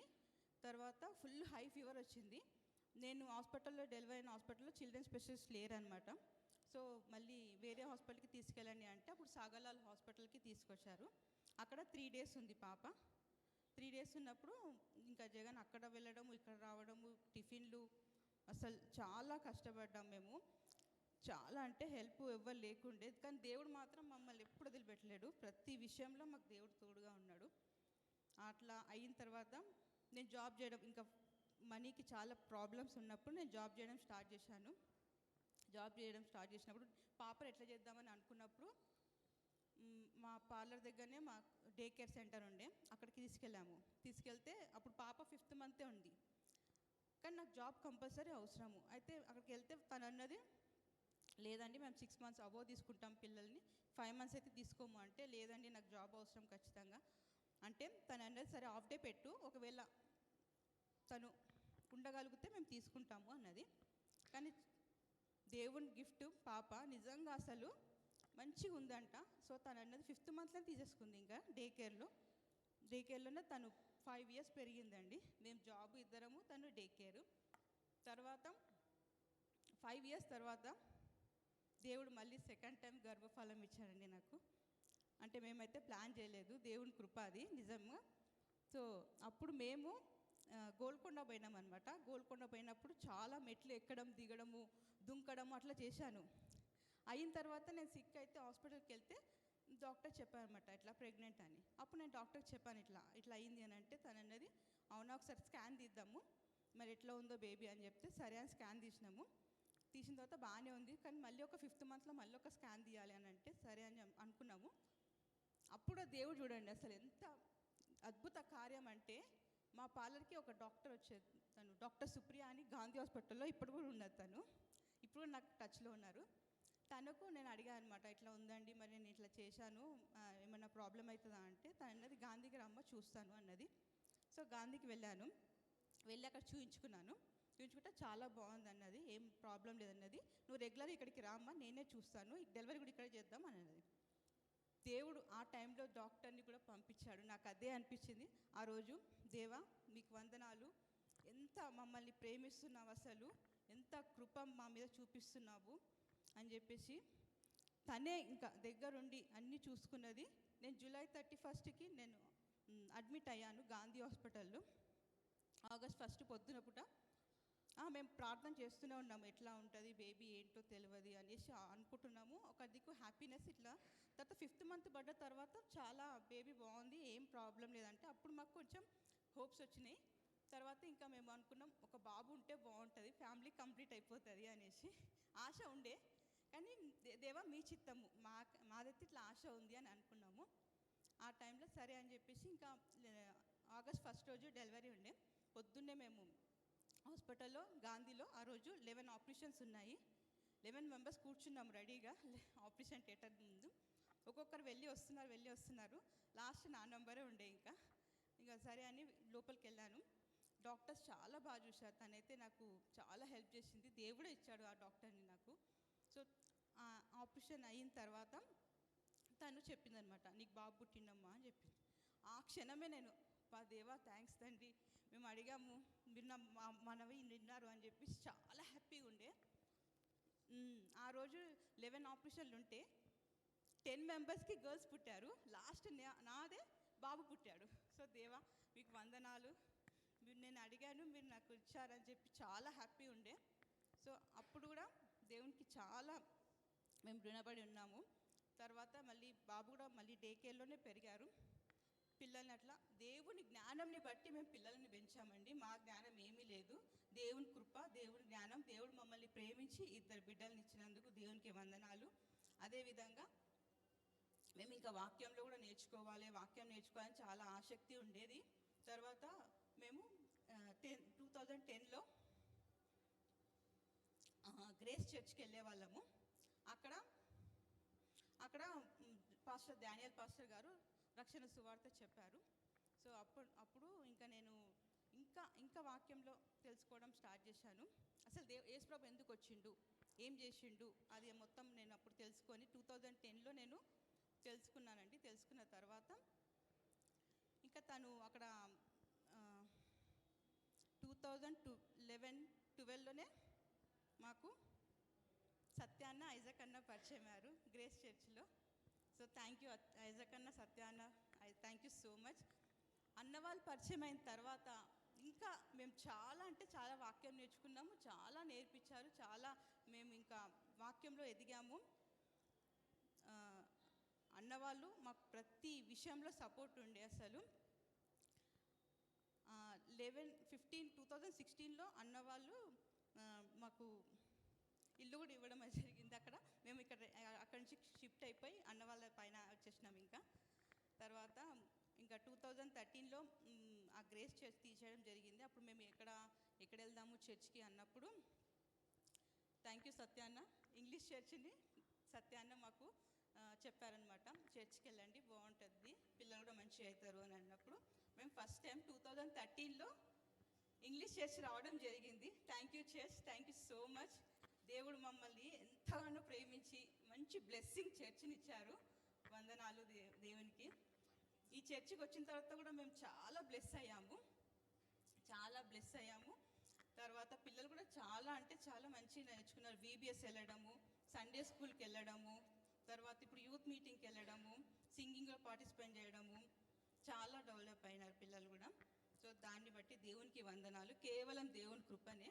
తర్వాత ఫుల్ హై ఫీవర్ వచ్చింది. నేను హాస్పిటల్లో డెలివరీ అయిన హాస్పిటల్లో చిల్డ్రన్ స్పెషలిస్ట్ లేరనమాట. సో మళ్ళీ వేరే హాస్పిటల్కి తీసుకెళ్ళండి అంటే అప్పుడు సాగర్లాల్ హాస్పిటల్కి తీసుకొచ్చారు. అక్కడ 3 డేస్ ఉంది పాప. 3 డేస్ ఉన్నప్పుడు ఇంకా జగన్ అక్కడ వెళ్ళడము ఇక్కడ రావడము, టిఫిన్లు, అసలు చాలా కష్టపడ్డాం మేము. చాలా అంటే హెల్ప్ ఎవ్వరు లేకుండే, కానీ దేవుడు మాత్రం మమ్మల్ని ఎప్పుడు వదిలిపెట్టలేడు. ప్రతి విషయంలో మాకు దేవుడు తోడుగా ఉన్నాడు. అట్లా అయిన తర్వాత నేను జాబ్ చేయడం, ఇంకా మనీకి చాలా ప్రాబ్లమ్స్ ఉన్నప్పుడు నేను జాబ్ చేయడం స్టార్ట్ చేశాను. జాబ్ చేయడం స్టార్ట్ చేసినప్పుడు పాపను ఎట్లా చేద్దామని అనుకున్నప్పుడు మా పార్లర్ దగ్గరనే మా డే కేర్ సెంటర్ ఉండే, అక్కడికి తీసుకెళ్ళాము. తీసుకెళ్తే అప్పుడు పాప 5th మంతే ఉంది, కానీ నాకు జాబ్ కంపల్సరీ అవసరము. అయితే అక్కడికి వెళ్తే తను అన్నది, లేదండి మేము 6 మంత్స్ అబోవ్ తీసుకుంటాం పిల్లల్ని, 5 మంత్స్ అయితే తీసుకోము అంటే, లేదండి నాకు జాబ్ అవసరం ఖచ్చితంగా అంటే తను అన్నది, సరే హాఫ్ డే పెట్టు, ఒకవేళ తను ఉండగలిగితే మేము తీసుకుంటాము అన్నది. కానీ దేవుని గిఫ్ట్ పాప నిజంగా అసలు మంచిగా ఉందంట. సో తను అన్నది 5th మంత్లో తీసేసుకుంది. ఇంకా డే కేర్లోనే తను 5 ఇయర్స్ పెరిగిందండి. మేము జాబ్ ఇద్దరము, తను డే కేరు. తర్వాత 5 ఇయర్స్ తర్వాత దేవుడు మళ్ళీ సెకండ్ టైం గర్భఫలం ఇచ్చాడండి నాకు. అంటే మేమైతే ప్లాన్ చేయలేదు, దేవుని కృప అది నిజంగా. సో అప్పుడు మేము గోల్కొండ పోయినాం అనమాట. గోల్కొండ పోయినప్పుడు చాలా మెట్లు ఎక్కడం, దిగడము, దుంకడము అట్లా చేశాను. అయిన తర్వాత నేను సిక్ అయితే హాస్పిటల్కి వెళ్తే డాక్టర్ చెప్పారనమాట ఇట్లా ప్రెగ్నెంట్ అని. అప్పుడు నేను డాక్టర్కి చెప్పాను ఇట్లా అయింది అని అంటే, తను అన్నది అవునా ఒకసారి స్కాన్ తీద్దాము మరి ఎట్లా ఉందో బేబీ అని చెప్తే, సరే అని స్కాన్ తీసినాము. తీసిన తర్వాత బాగానే ఉంది, కానీ మళ్ళీ ఒక 5th మంత్లో మళ్ళీ ఒక స్కాన్ తీయాలి అని అంటే, సరే అని అనుకున్నాము. అప్పుడు దేవుడు చూడండి అసలు ఎంత అద్భుత కార్యం అంటే, మా పార్లర్కి ఒక డాక్టర్ వచ్చేది, తను డాక్టర్ సుప్రియ అని గాంధీ హాస్పిటల్లో ఇప్పుడు కూడా ఉన్నది. తను ఇప్పుడు నాకు టచ్లో ఉన్నారు. తనకు నేను అడిగాను అనమాట, ఇట్లా ఉందండి మరి నేను ఇట్లా చేశాను, ఏమన్నా ప్రాబ్లం అవుతుందా అంటే, తను అన్నది గాంధీకి రమ్మ చూస్తాను అన్నది. సో గాంధీకి వెళ్ళాను, వెళ్ళి అక్కడ చూయించుకున్నాను. చూయించుకుంటే చాలా బాగుంది అన్నది, ఏం ప్రాబ్లం లేదన్నది. నువ్వు రెగ్యులర్ ఇక్కడికి రామ్మా, నేనే చూస్తాను, డెలివరీ కూడా ఇక్కడే చేద్దాం అన్నది. దేవుడు ఆ టైంలో డాక్టర్ని కూడా పంపించాడు. నాకు అదే అనిపించింది ఆ రోజు, దేవా మీకు వందనాలు, ఎంత మమ్మల్ని ప్రేమిస్తున్నావు, అసలు ఎంత కృప మా మీద చూపిస్తున్నావు అని చెప్పేసి. తనే ఇంకా దగ్గరుండి అన్నీ చూసుకున్నది. నేను జూలై 31కి నేను అడ్మిట్ అయ్యాను గాంధీ హాస్పిటల్లో. ఆగస్ట్ 1 పొద్దున పూట మేము ప్రార్థన చేస్తూనే ఉన్నాము, ఎట్లా ఉంటుంది బేబీ ఏంటో తెలియదు అనేసి అనుకుంటున్నాము. ఒక దిక్కు హ్యాపీనెస్ ఇట్లా. తర్వాత 5th మంత్ పడ్డ తర్వాత చాలా బేబీ బాగుంది, ఏం ప్రాబ్లం లేదంటే అప్పుడు మాకు కొంచెం హోప్స్ వచ్చినాయి. తర్వాత ఇంకా మేము అనుకున్నాం ఒక బాబు ఉంటే బాగుంటుంది, ఫ్యామిలీ కంప్లీట్ అయిపోతుంది అనేసి ఆశ ఉండే. కానీ దేవా మీ చిత్తము, మాదైతే ఇట్లా ఆశ ఉంది అని అనుకున్నాము. ఆ టైంలో సరే అని చెప్పేసి ఇంకా ఆగస్ట్ 1 రోజు డెలివరీ ఉండే. పొద్దున్నే మేము హాస్పిటల్లో గాంధీలో ఆ రోజు 11 ఆపరేషన్స్ ఉన్నాయి. 11 మెంబర్స్ కూర్చున్నాము రెడీగా ఆపరేషన్ థియేటర్ ముందు. ఒక్కొక్కరు వెళ్ళి వస్తున్నారు. లాస్ట్ నా నెంబరే ఉండే. ఇంకా సరే అని లోపలికి వెళ్ళాను. డాక్టర్స్ చాలా బాగా చూశారు. తనైతే నాకు చాలా హెల్ప్ చేసింది, దేవుడే ఇచ్చాడు ఆ డాక్టర్ని నాకు. సో ఆపరేషన్ అయిన తర్వాత తను చెప్పిందనమాట, నీకు బాబు పుట్టిండమ్మా అని చెప్పింది. ఆ క్షణమే నేను దేవా థ్యాంక్స్ తండ్రి, మేము అడిగాము మీరు మనవి విన్నారు అని చెప్పి చాలా హ్యాపీగా ఉండే. ఆ రోజు 11 ఆపరేషన్లు ఉంటే 10 మెంబర్స్కి గర్ల్స్ పుట్టారు. లాస్ట్ నాదే బాబు పుట్టాడు. సో దేవా మీకు వందనాలు, నేను అడిగాను మీరు నాకు ఇచ్చారని చెప్పి చాలా హ్యాపీ ఉండే. సో అప్పుడు కూడా దేవునికి చాలా మేము రుణపడి ఉన్నాము. తర్వాత మళ్ళీ బాబు కూడా మళ్ళీ డే కేర్లోనే పెరిగారు. పిల్లల్ని అట్లా దేవుని జ్ఞానంని బట్టి మేము పిల్లల్ని పెంచామండి. మా జ్ఞానం ఏమీ లేదు, దేవుని కృప, దేవుని జ్ఞానం. దేవుడు మమ్మల్ని ప్రేమించి 2 బిడ్డల్ని ఇచ్చినందుకు దేవునికి వందనాలు. అదేవిధంగా మేము ఇంకా వాక్యంలో కూడా వాక్యం నేర్చుకోవాలని చాలా ఆసక్తి ఉండేది. తర్వాత మేము 2010లో గ్రేస్ చర్చ్కి వెళ్ళే వాళ్ళము. అక్కడ పాస్టర్ డానియల్ పాస్టర్ గారు రక్షణ సువార్త చెప్పారు. సో అప్పుడు ఇంకా నేను ఇంకా వాక్యంలో తెలుసుకోవడం స్టార్ట్ చేశాను. అసలు యేసు ప్రభు ఎందుకు వచ్చిండు, ఏం చేసిండు, అది మొత్తం నేను అప్పుడు తెలుసుకొని 2010లో నేను తెలుసుకున్నానండి. తెలుసుకున్న తర్వాత ఇంకా తను అక్కడ 2012లోనే మాకు సత్యాన్న ఐజక్ అన్న పరిచయం అయ్యారు గ్రేస్ చర్చ్లో. సో థ్యాంక్ యూ ఐజక్ అన్న, సత్యాన్న, థ్యాంక్ యూ సో మచ్. అన్న వాళ్ళు పరిచయం అయిన తర్వాత ఇంకా మేము చాలా అంటే చాలా వాక్యం నేర్చుకున్నాము, చాలా నేర్పించారు, చాలా మేము ఇంకా వాక్యంలో ఎదిగాము. అన్నవాళ్ళు మాకు ప్రతి విషయంలో సపోర్ట్ ఉండే. అసలు 2016లో అన్నవాళ్ళు మాకు ఇల్లు కూడా ఇవ్వడం జరిగింది. మేము అక్కడి నుంచి షిఫ్ట్ అయిపోయి అన్న వాళ్ళ పైన వచ్చేసినాం. ఇంకా తర్వాత ఇంకా 2013లో ఆ గ్రేస్ చర్చ్ తీసేయడం జరిగింది. అప్పుడు మేము ఎక్కడ వెళ్దాము చర్చ్కి అన్నప్పుడు థ్యాంక్ యూ సత్యాన్న, ఇంగ్లీష్ చర్చ్ని సత్యాన్న మాకు చెప్పారనమాట. చర్చ్కి వెళ్ళండి బాగుంటుంది, పిల్లలు కూడా మంచిగా అవుతారు అని అన్నప్పుడు మేము ఫస్ట్ టైం 2013లో ఇంగ్లీష్ చర్చ్ రావడం జరిగింది. Thank you church, thank you so much. దేవుడు మమ్మల్ని ఎంతగానో ప్రేమించి మంచి బ్లెస్సింగ్ చర్చ్ని ఇచ్చారు. వందనాలు దేవునికి. ఈ చర్చికి వచ్చిన తర్వాత కూడా మేము చాలా బ్లెస్ అయ్యాము. తర్వాత పిల్లలు కూడా చాలా అంటే చాలా మంచిగా నేర్చుకున్నారు. VBS వెళ్ళడము, సండే స్కూల్కి వెళ్ళడము, తర్వాత ఇప్పుడు యూత్ మీటింగ్కి వెళ్ళడము, సింగింగ్లో పార్టిసిపేట్ చేయడము, చాలా డెవలప్ అయినారు పిల్లలు కూడా. సో దాన్ని బట్టి దేవునికి వందనాలు, కేవలం దేవుని కృపనే.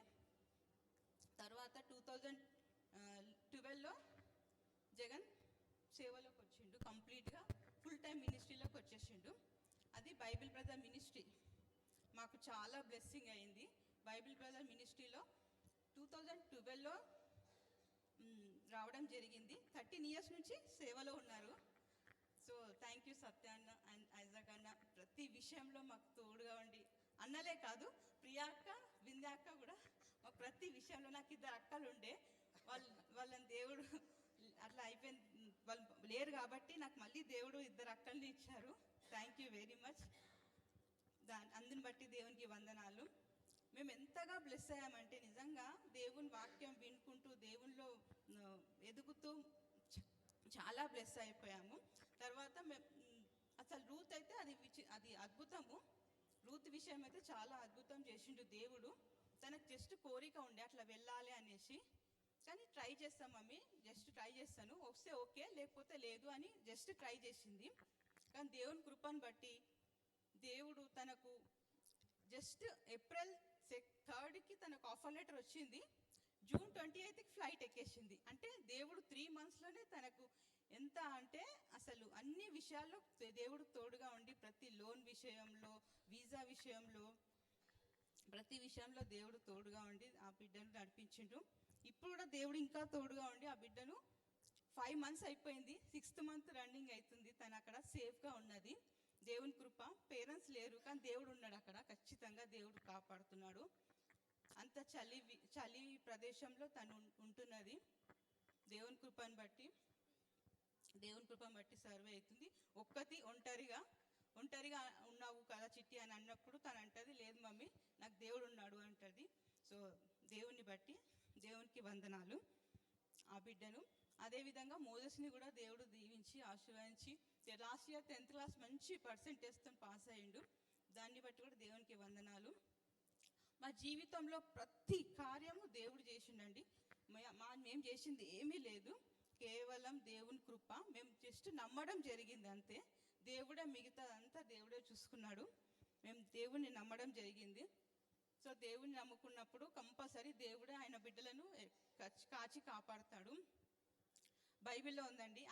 తర్వాత 2012లో జగన్ సేవలోకి వచ్చిండు, కంప్లీట్గా ఫుల్ టైం మినిస్ట్రీలోకి వచ్చేసిండు. అది బైబిల్ బ్రదర్ మినిస్ట్రీ. మాకు చాలా బ్లెస్సింగ్ అయింది. బైబిల్ బ్రదర్ మినిస్ట్రీలో 2012లో రావడం జరిగింది. 13 ఇయర్స్ నుంచి సేవలో ఉన్నారు. సో థ్యాంక్ యూ సత్యాన్న అండ్ ఐజక్ అన్న, ప్రతి విషయంలో మాకు తోడుగా ఉండి, అన్నలే కాదు ప్రియాక్క, బిందాక్క కూడా మాకు ప్రతి విషయంలో. నాకు 2 అక్కలు ఉండే, వాళ్ళని దేవుడు అట్లా అయిపోయింది, వాళ్ళు లేరు కాబట్టి నాకు మళ్ళీ దేవుడు 2 అక్కల్ని ఇచ్చారు. Thank you very much. అందుని బట్టి దేవునికి వందనాలు. మేము ఎంతగా బ్లెస్ అయ్యామంటే నిజంగా దేవుని వాక్యం వినుకుంటూ దేవునిలో ఎదుగుతూ చాలా బ్లెస్ అయిపోయాము. తర్వాత అసలు రూత్ అయితే అది అద్భుతము. రూత్ విషయం అయితే చాలా అద్భుతం చేసిండు దేవుడు. తనకు జస్ట్ కోరిక ఉండే అట్లా వెళ్ళాలి అనేసి, కానీ ట్రై చేస్తాం మమ్మీ, జస్ట్ ట్రై చేస్తాను, వస్తే ఓకే లేకపోతే లేదు అని జస్ట్ ట్రై చేసింది. కానీ దేవుని కృపను బట్టి దేవుడు తనకు జస్ట్ ఏప్రిల్ 3కి తనకు ఆఫర్ లెటర్ వచ్చింది. జూన్ 28కి ఫ్లైట్ ఎక్కేసింది. అంటే దేవుడు 3 monthsలోనే తనకు ఎంత అంటే అసలు అన్ని విషయాల్లో దేవుడు తోడుగా ఉండి, ప్రతి లోన్ విషయంలో, వీసా విషయంలో, ప్రతి విషయంలో దేవుడు తోడుగా ఉండి ఆ బిడ్డను నడిపించిండు. ఇప్పుడు కూడా దేవుడు ఇంకా తోడుగా ఉండి ఆ బిడ్డను 5 months అయిపోయింది, 6th month రన్నింగ్ అవుతుంది. తను అక్కడ సేఫ్గా ఉన్నది. దేవుని కృప. పేరెంట్స్ లేరు కానీ దేవుడు ఉన్నాడు అక్కడ, ఖచ్చితంగా దేవుడు కాపాడుతున్నాడు. అంత చలి ప్రదేశంలో తను ఉంటున్నది. దేవుని కృపను బట్టి సర్వే అవుతుంది. ఒంటరిగా ఉన్నావు కదా చిట్టి అని అన్నప్పుడు తను అంటది, లేదు మమ్మీ నాకు దేవుడు ఉన్నాడు అంటది. సో దేవుని బట్టి దేవునికి వందనాలు ఆ బిడ్డను. అదేవిధంగా మోజెస్ని కూడా దేవుడు దీవించి ఆశీర్వదించి లాస్ట్ ఇయర్ 10th క్లాస్ మంచి పర్సెంటేజ్తో పాస్ అయ్యిండు. దాన్ని బట్టి కూడా దేవునికి వందనాలు. మా జీవితంలో ప్రతి కార్యము దేవుడు చేసిండండి. మేము చేసింది ఏమీ లేదు, కేవలం దేవుని కృప. మేము జస్ట్ నమ్మడం జరిగింది అంతే. దేవుడే మిగతాదంతా దేవుడే చూసుకున్నాడు. మేము దేవుణ్ణి నమ్మడం జరిగింది. సో దేవుణ్ణి నమ్ముకున్నప్పుడు కంపల్సరీ దేవుడే ఆయన బిడ్డలను కాచి కాపాడుతాడు. బైబిల్లో ఉందండి,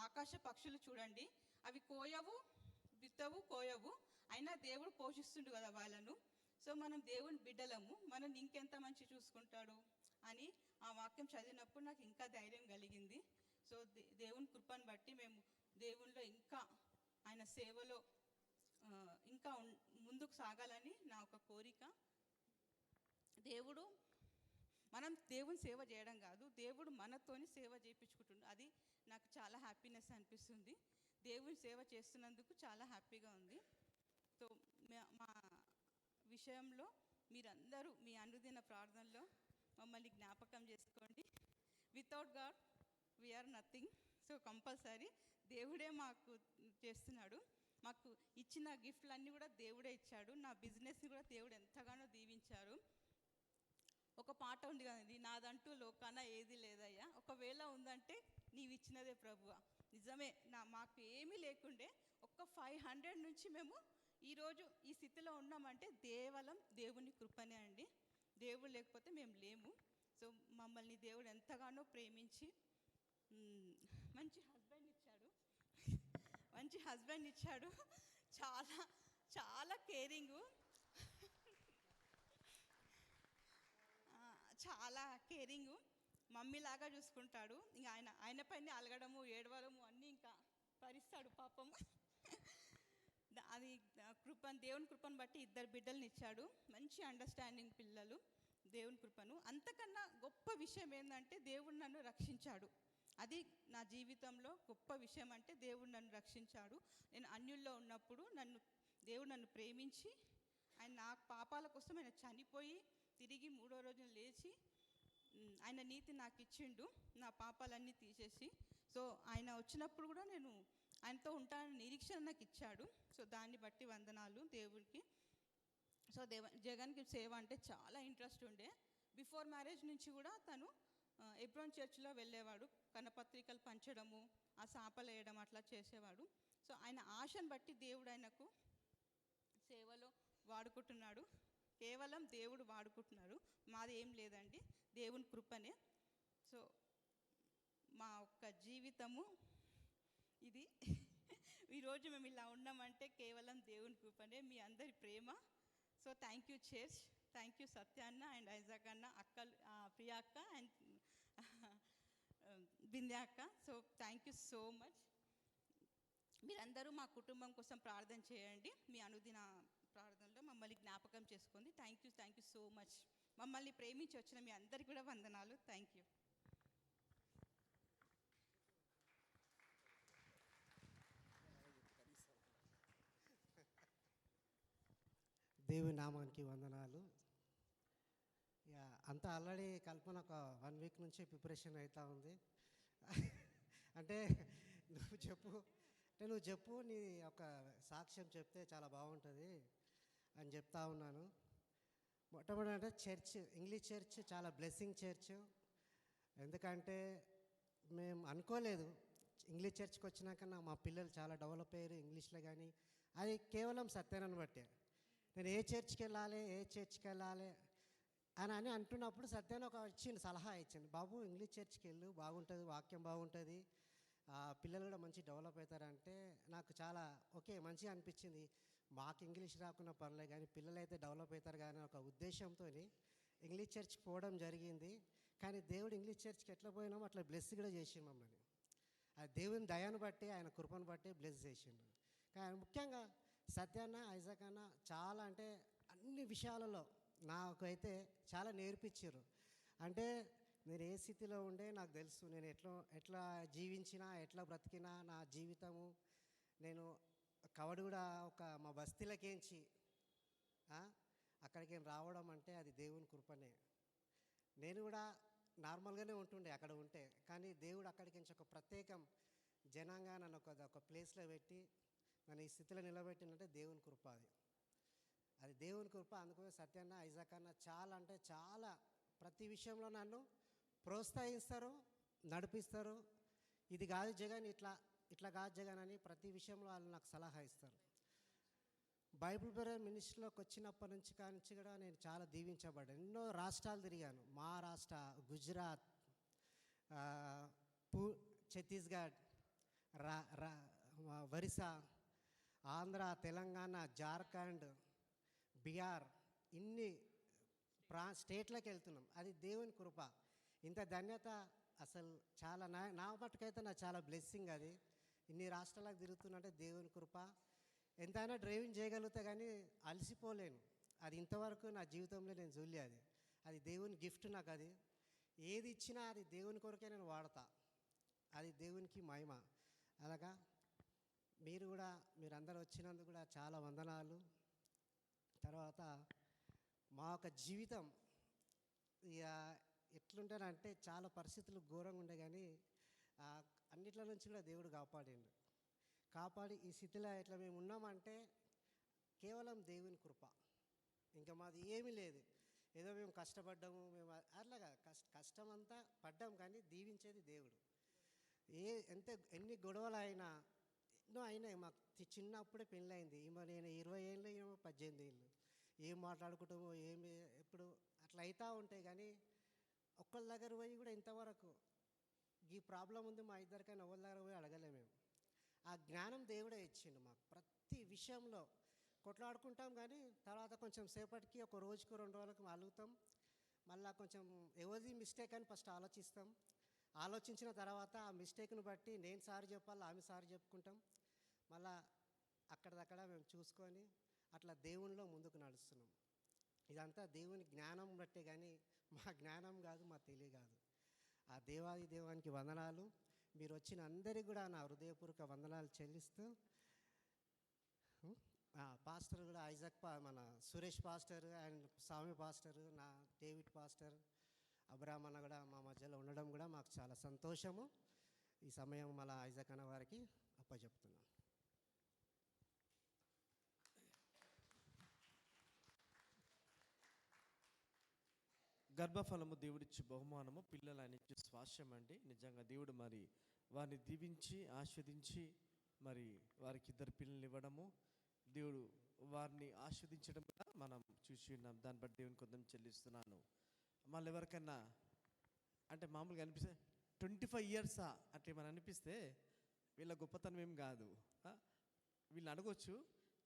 ఆకాశ పక్షులు చూడండి, అవి కోయవు, విత్తవు, కోయవు, అయినా దేవుడు పోషిస్తుండు కదా వాళ్ళను. సో మనం దేవుని బిడ్డలము, మనం ఇంకెంత మంచి చూసుకుంటాడు అని ఆ వాక్యం చదివినప్పుడు నాకు ఇంకా ధైర్యం కలిగింది. సో దేవుని కృపను బట్టి మేము దేవునిలో ఇంకా ఆయన సేవలో ఇంకా ముందుకు సాగాలని నా ఒక కోరిక. మనం దేవుని సేవ చేయడం కాదు, దేవుడు మనతోని సేవ చేయించుకుంటుండు. అది నాకు చాలా హ్యాపీనెస్ అనిపిస్తుంది. దేవుని సేవ చేస్తున్నందుకు చాలా హ్యాపీగా ఉంది. సో మా విషయంలో మీరందరూ మీ అనుదిన ప్రార్థనలో మమ్మల్ని జ్ఞాపకం చేసుకోండి. Without God we are nothing. So compulsory దేవుడే మాకు చేస్తున్నాడు. మాకు ఇచ్చిన గిఫ్ట్లన్నీ కూడా దేవుడే ఇచ్చాడు. నా బిజినెస్ని కూడా దేవుడు ఎంతగానో దీవించారు. ఒక పాట ఉంది కదండి, నాదంటూ లోకాన ఏది లేదయ్యా, ఒకవేళ ఉందంటే నీవు ఇచ్చినదే ప్రభువా. నిజమే, మాకు ఏమీ లేకుండే ఒక్క 500 నుంచి మేము ఈరోజు ఈ స్థితిలో ఉన్నామంటే కేవలం దేవుని కృపనే అండి. దేవుడు లేకపోతే మేము లేము. సో మమ్మల్ని దేవుడు ఎంతగానో ప్రేమించి మంచి హస్బెండ్ ఇచ్చాడు. చాలా చాలా కేరింగు, మమ్మీలాగా చూసుకుంటాడు. ఇంకా ఆయన పైన అలగడము, ఏడవడము అన్నీ ఇంకా భరిస్తాడు పాపం. అది దేవుని కృపను బట్టి 2 బిడ్డల్ని ఇచ్చాడు. మంచి అండర్స్టాండింగ్ పిల్లలు. దేవుని కృపను అంతకన్నా గొప్ప విషయం ఏంటంటే దేవుడు నన్ను రక్షించాడు. అది నా జీవితంలో గొప్ప విషయం. అంటే దేవుడు నన్ను రక్షించాడు. నేను అన్యుల్లో ఉన్నప్పుడు దేవుడు నన్ను ప్రేమించి ఆయన నా పాపాల కోసం ఆయన చనిపోయి తిరిగి 3వ రోజున లేచి ఆయన నీతి నాకు ఇచ్చిండు, నా పాపాలన్నీ తీసేసి. సో ఆయన వచ్చినప్పుడు కూడా నేను ఆయనతో ఉంటానని నిరీక్షణ నాకు ఇచ్చాడు. సో దాన్ని బట్టి వందనాలు దేవుడికి. సో జగన్కి సేవ అంటే చాలా ఇంట్రెస్ట్ ఉండే. బిఫోర్ మ్యారేజ్ నుంచి కూడా తను ఎబ్రోన్ చర్చ్లో వెళ్ళేవాడు. కన్నపత్రికలు పంచడము, ఆ సాపలు వేయడం అట్లా చేసేవాడు. సో ఆయన ఆశను బట్టి దేవుడు ఆయనకు సేవలో వాడుకుంటున్నాడు. కేవలం దేవుడు వాడుకుంటున్నాడు, మాది ఏం లేదండి, దేవుని కృపనే. సో మా ఒక్క జీవితము ఇది. ఈరోజు మేము ఇలా ఉన్నామంటే కేవలం దేవుని కృపనే, మీ అందరి ప్రేమ. So thank you church, thank you సత్యాన్న అండ్ ఐజాక్ అన్న, అక్కలు ప్రియా అక్క అండ్ బింద్యా అక్క. So thank you so much. మీరందరూ మా కుటుంబం కోసం ప్రార్థన చేయండి. మీ అనుదిన ప్రార్థనలో మమ్మల్ని జ్ఞాపకం చేసుకోండి. Thank you so much. మమ్మల్ని ప్రేమించి వచ్చిన మీ అందరికీ కూడా వందనాలు. Thank you. దేవుని నామానికి వందనాలు. అంతా ఆల్రెడీ కల్పన ఒక 1 వీక్ నుంచి ప్రిపరేషన్ అవుతూ ఉంది. అంటే నువ్వు చెప్పు నీ ఒక సాక్ష్యం చెప్తే చాలా బాగుంటుంది అని చెప్తా ఉన్నాను. మొట్టమొదటి అంటే చర్చ్, ఇంగ్లీష్ చర్చ్ చాలా బ్లెస్సింగ్ చర్చ్. ఎందుకంటే మేము అనుకోలేదు ఇంగ్లీష్ చర్చ్కి వచ్చినాక మా పిల్లలు చాలా డెవలప్ అయ్యారు ఇంగ్లీష్లో. కానీ అది కేవలం సత్యాన్ని బట్టే. నేను ఏ చర్చ్కి వెళ్ళాలి అని అంటున్నప్పుడు సత్యాన్ని ఒక సలహా ఇచ్చింది, బాబు ఇంగ్లీష్ చర్చ్కి వెళ్ళు, బాగుంటుంది, వాక్యం బాగుంటుంది, పిల్లలు కూడా మంచి డెవలప్ అవుతారంటే నాకు చాలా ఓకే మంచిగా అనిపించింది. మాకు ఇంగ్లీష్ రాకున్నా పర్లేదు కానీ పిల్లలైతే డెవలప్ అవుతారు కానీ ఒక ఉద్దేశంతో ఇంగ్లీష్ చర్చ్కి పోవడం జరిగింది. కానీ దేవుడు ఇంగ్లీష్ చర్చ్కి ఎట్లా పోయినామో అట్లా బ్లెస్ కూడా చేసిండు మమ్మల్ని. ఆ దేవుని దయను బట్టి ఆయన కృపను బట్టి బ్లెస్ చేసిండు. కానీ ముఖ్యంగా సత్యాన్న ఐజాక్ అన్న చాలా అంటే అన్ని విషయాలలో నాకైతే చాలా నేర్పించారు. అంటే నేను ఏ స్థితిలో ఉండే నాకు తెలుసు, నేను ఎట్లా జీవించినా ఎట్లా బ్రతికినా నా జీవితము. నేను కవడు కూడా మా బస్తీలకేంచి అక్కడికి రావడం అంటే అది దేవుని కృపనే. నేను కూడా నార్మల్గానే ఉంటుండే అక్కడ ఉంటే, కానీ దేవుడు అక్కడికి ఒక ప్రత్యేకం జనంగా నన్ను ఒక ప్లేస్లో పెట్టి నన్ను ఈ స్థితిలో నిలబెట్టినంటే దేవుని కృప. అది దేవుని కృప. అందుకు సత్యాన్న ఐజాక్ అన్న చాలా అంటే చాలా ప్రతి విషయంలో నన్ను ప్రోత్సహిస్తారు, నడిపిస్తారు. ఇది కాదు జగన్, ఇట్లా ఇట్లా కాదు జగన్ అని ప్రతి విషయంలో వాళ్ళు నాకు సలహా ఇస్తారు. బైబిల్ బెరర్ మినిస్ట్రీలోకి వచ్చినప్పటి నుంచి కానించి కూడా నేను చాలా దీవించబడ్డాను. ఎన్నో రాష్ట్రాలు తిరిగాను. మహారాష్ట్ర, గుజరాత్, ఆ, ఛత్తీస్గఢ్, రా రా ఒరిస్సా, ఆంధ్ర, తెలంగాణ, జార్ఖండ్, బీహార్, ఇన్ని స్టేట్లోకి వెళ్తున్నాం. అది దేవుని కృప. ఇంత ధన్యత అసలు చాలా నా మట్టుకైతే నాకు చాలా బ్లెస్సింగ్. అది ఇన్ని రాష్ట్రాలకు తిరుగుతున్నంటే దేవుని కృప. ఎంతైనా డ్రైవింగ్ చేయగలుగుతా కానీ అలసిపోలేను. అది ఇంతవరకు నా జీవితంలో నేను చూడలే. అది దేవుని గిఫ్ట్ నాకు. అది ఏది ఇచ్చినా అది దేవుని కొరకే నేను వాడతా. అది దేవునికి మహిమ. అలాగా మీరందరూ వచ్చినందుకు కూడా చాలా వందనాలు. తర్వాత మా యొక్క జీవితం ఇక ఎట్లుంటానంటే చాలా పరిస్థితులు ఘోరంగా ఉండే కానీ అన్నిట్ల నుంచి కూడా దేవుడు కాపాడి ఈ స్థితిలో ఇట్లా మేము ఉన్నామంటే కేవలం దేవుని కృప. ఇంకా మాది ఏమీ లేదు. ఏదో మేము కష్టపడ్డాము, మేము అట్లాగా కష్టం అంతా పడ్డాం కానీ దీవించేది దేవుడు. ఎన్ని గొడవలు అయినా ఎన్నో అయినాయి. మాకు చిన్నప్పుడే పెళ్ళి అయింది. నేను 20 ఏళ్ళు, 18 ఏళ్ళు. ఏం మాట్లాడుకుంటామో ఏమి ఎప్పుడు అట్లా అవుతూ ఉంటాయి కానీ ఒక్కళ్ళ దగ్గర పోయి కూడా ఇంతవరకు ఈ ప్రాబ్లం ఉంది మా ఇద్దరికైనా ఎవరి దగ్గర పోయి అడగలే మేము. ఆ జ్ఞానం దేవుడే ఇచ్చిండు మాకు. ప్రతి విషయంలో కొట్లాడుకుంటాం కానీ తర్వాత కొంచెం సేపటికి ఒక రోజుకు 2 రోజులకు అలుగుతాం. మళ్ళీ కొంచెం ఎవరిది మిస్టేక్ అని ఫస్ట్ ఆలోచించిన తర్వాత ఆ మిస్టేక్ను బట్టి నేను సారీ చెప్పాలి, ఆమె సారీ చెప్పుకుంటాం. మళ్ళా అక్కడదక్కడ మేము చూసుకొని అట్లా దేవునిలో ముందుకు నడుస్తున్నాం. ఇదంతా దేవుని జ్ఞానం బట్టే కానీ మా జ్ఞానం కాదు, మా తెలివి కాదు. ఆ దేవాది దేవానికి వందనాలు. మీరు వచ్చిన అందరికీ కూడా నా హృదయపూర్వక వందనాలు చెల్లిస్తూ పాస్టర్ కూడా మన Suresh pastor and Swami pastor, నా డేవిడ్ పాస్టర్, అబ్రాహ్మ అన్న కూడా మా మధ్యలో ఉండడం కూడా మాకు చాలా సంతోషము. ఈ సమయం మళ్ళీ ఐజక్ అన్న వారికి అప్పచెప్తున్నాను. గర్భఫలము దేవుడిచ్చి బహుమానము, పిల్లలు ఆయన ఇచ్చే స్వాస్యం అండి. నిజంగా దేవుడు మరి వారిని దీవించి ఆస్వాదించి మరి వారికి 2 పిల్లలు ఇవ్వడము, దేవుడు వారిని ఆస్వాదించడం కూడా మనం చూసి ఉన్నాం. దాన్ని బట్టి దేవుని కొంచెం చెల్లిస్తున్నాను. మళ్ళీ ఎవరికైనా అంటే మామూలుగా అనిపిస్తే 25 ఇయర్సా అంటే మనం అనిపిస్తే వీళ్ళ గొప్పతనం ఏం కాదు, వీళ్ళు అడగొచ్చు.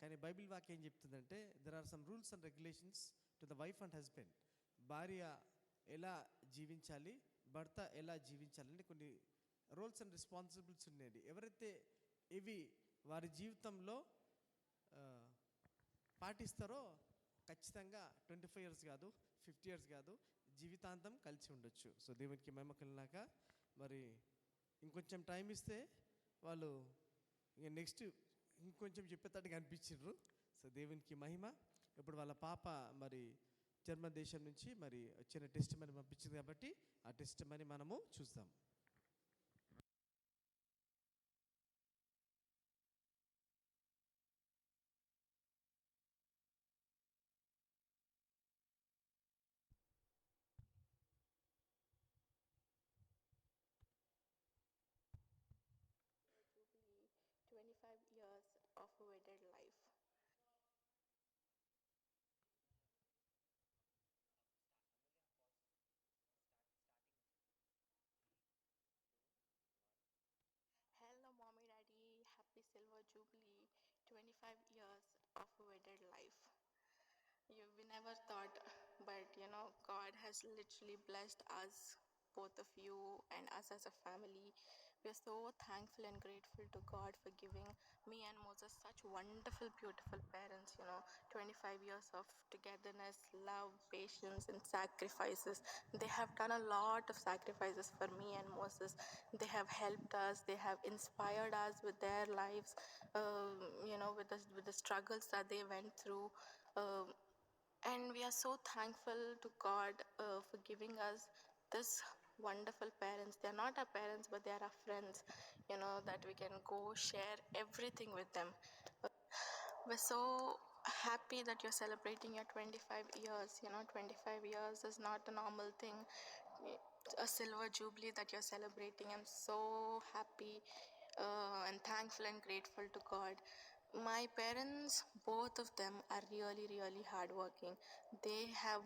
కానీ బైబిల్ వాక్యం ఏం చెప్తుందంటే there are some rules and regulations to the wife and husband. భార్య ఎలా జీవించాలి, భర్త ఎలా జీవించాలి అంటే కొన్ని రోల్స్ అండ్ రెస్పాన్సిబిలిటీస్ ఉన్నాయి. ఎవరైతే ఇవి వారి జీవితంలో పాటిస్తారో ఖచ్చితంగా 25 ఇయర్స్ కాదు, 50 ఇయర్స్ కాదు, జీవితాంతం కలిసి ఉండొచ్చు. సో దేవునికి మహిమ కలిగినాక మరి ఇంకొంచెం టైం ఇస్తే వాళ్ళు ఇక నెక్స్ట్ ఇంకొంచెం చెప్పేటట్టుగా అనిపించారు. సో దేవునికి మహిమ. ఇప్పుడు వాళ్ళ పాప మరి జర్మన్ దేశం నుంచి మరి వచ్చిన టెస్ట్ మనీ పంపించింది కాబట్టి ఆ టెస్ట్ మనీ మనము చూస్తాం. Jubilee, 25 years of wedded life. Hello, mommy, daddy. Happy Silver Jubilee. 25 years of wedded life. We never thought, but God has literally blessed us, both of you, and us as a family. We are so thankful and grateful to God for giving me and Moses such wonderful, beautiful parents. 25 years of togetherness, love, patience, and sacrifices. They have done a lot of sacrifices for me and Moses. They have helped us. They have inspired us with their lives. With the struggles that they went through. And we are so thankful to God for giving us this wonderful parents. They're not our parents, but they are our friends, that we can go share everything with them. We're so happy that you're celebrating your 25 years. 25 years is not a normal thing. A silver jubilee that you're celebrating. I'm so happy. and thankful and grateful to God. My parents, both of them, are really, really hardworking. They have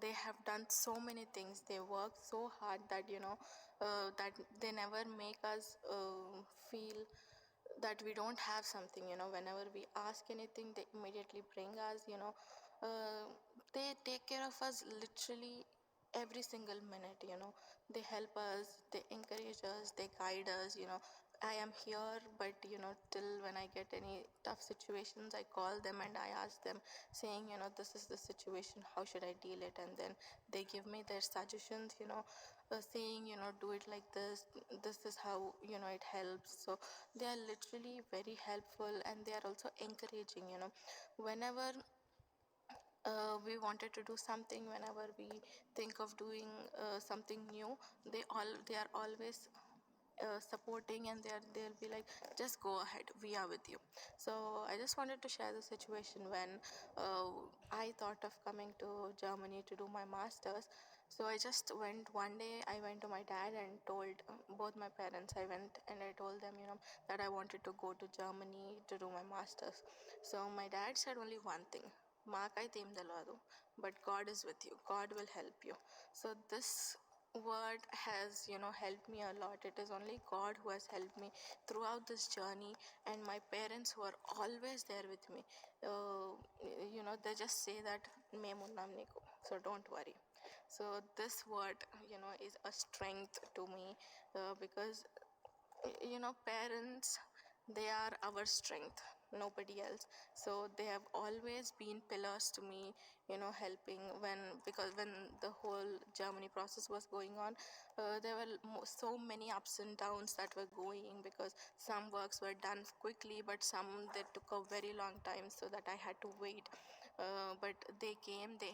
they have done so many things. They work so hard that that they never make us feel that we don't have something. Whenever we ask anything, they immediately bring us. uh, they take care of us literally every single minute. They help us, they encourage us, they guide us. I am here, but till when I get any tough situations, I call them and I ask them, saying, this is the situation, how should I deal it? And then they give me their suggestions, saying, do it like this is how it helps. So they are literally very helpful, and they are also encouraging. Whenever we wanted to do something, whenever we think of doing something new, they are always supporting, and they'll be like, just go ahead, we are with you. So I just wanted to share the situation when uh, I thought of coming to Germany to do my masters. So I just went one day. I went to my dad and told both my parents. I went and I told them, that I wanted to go to Germany to do my masters. So my dad said only one thing: "Maakaitu em telvadu, but God is with you. God will help you." So this word has helped me a lot. It is only God who has helped me throughout this journey, and my parents who are always there with me. uh, they just say that memunnam niku, so don't worry. So this word is a strength to me, because parents, they are our strength, nobody else. So they have always been pillars to me, helping because when the whole Germany process was going on, there were so many ups and downs that were going, because some works were done quickly, but some they took a very long time, so that I had to wait. But they came, they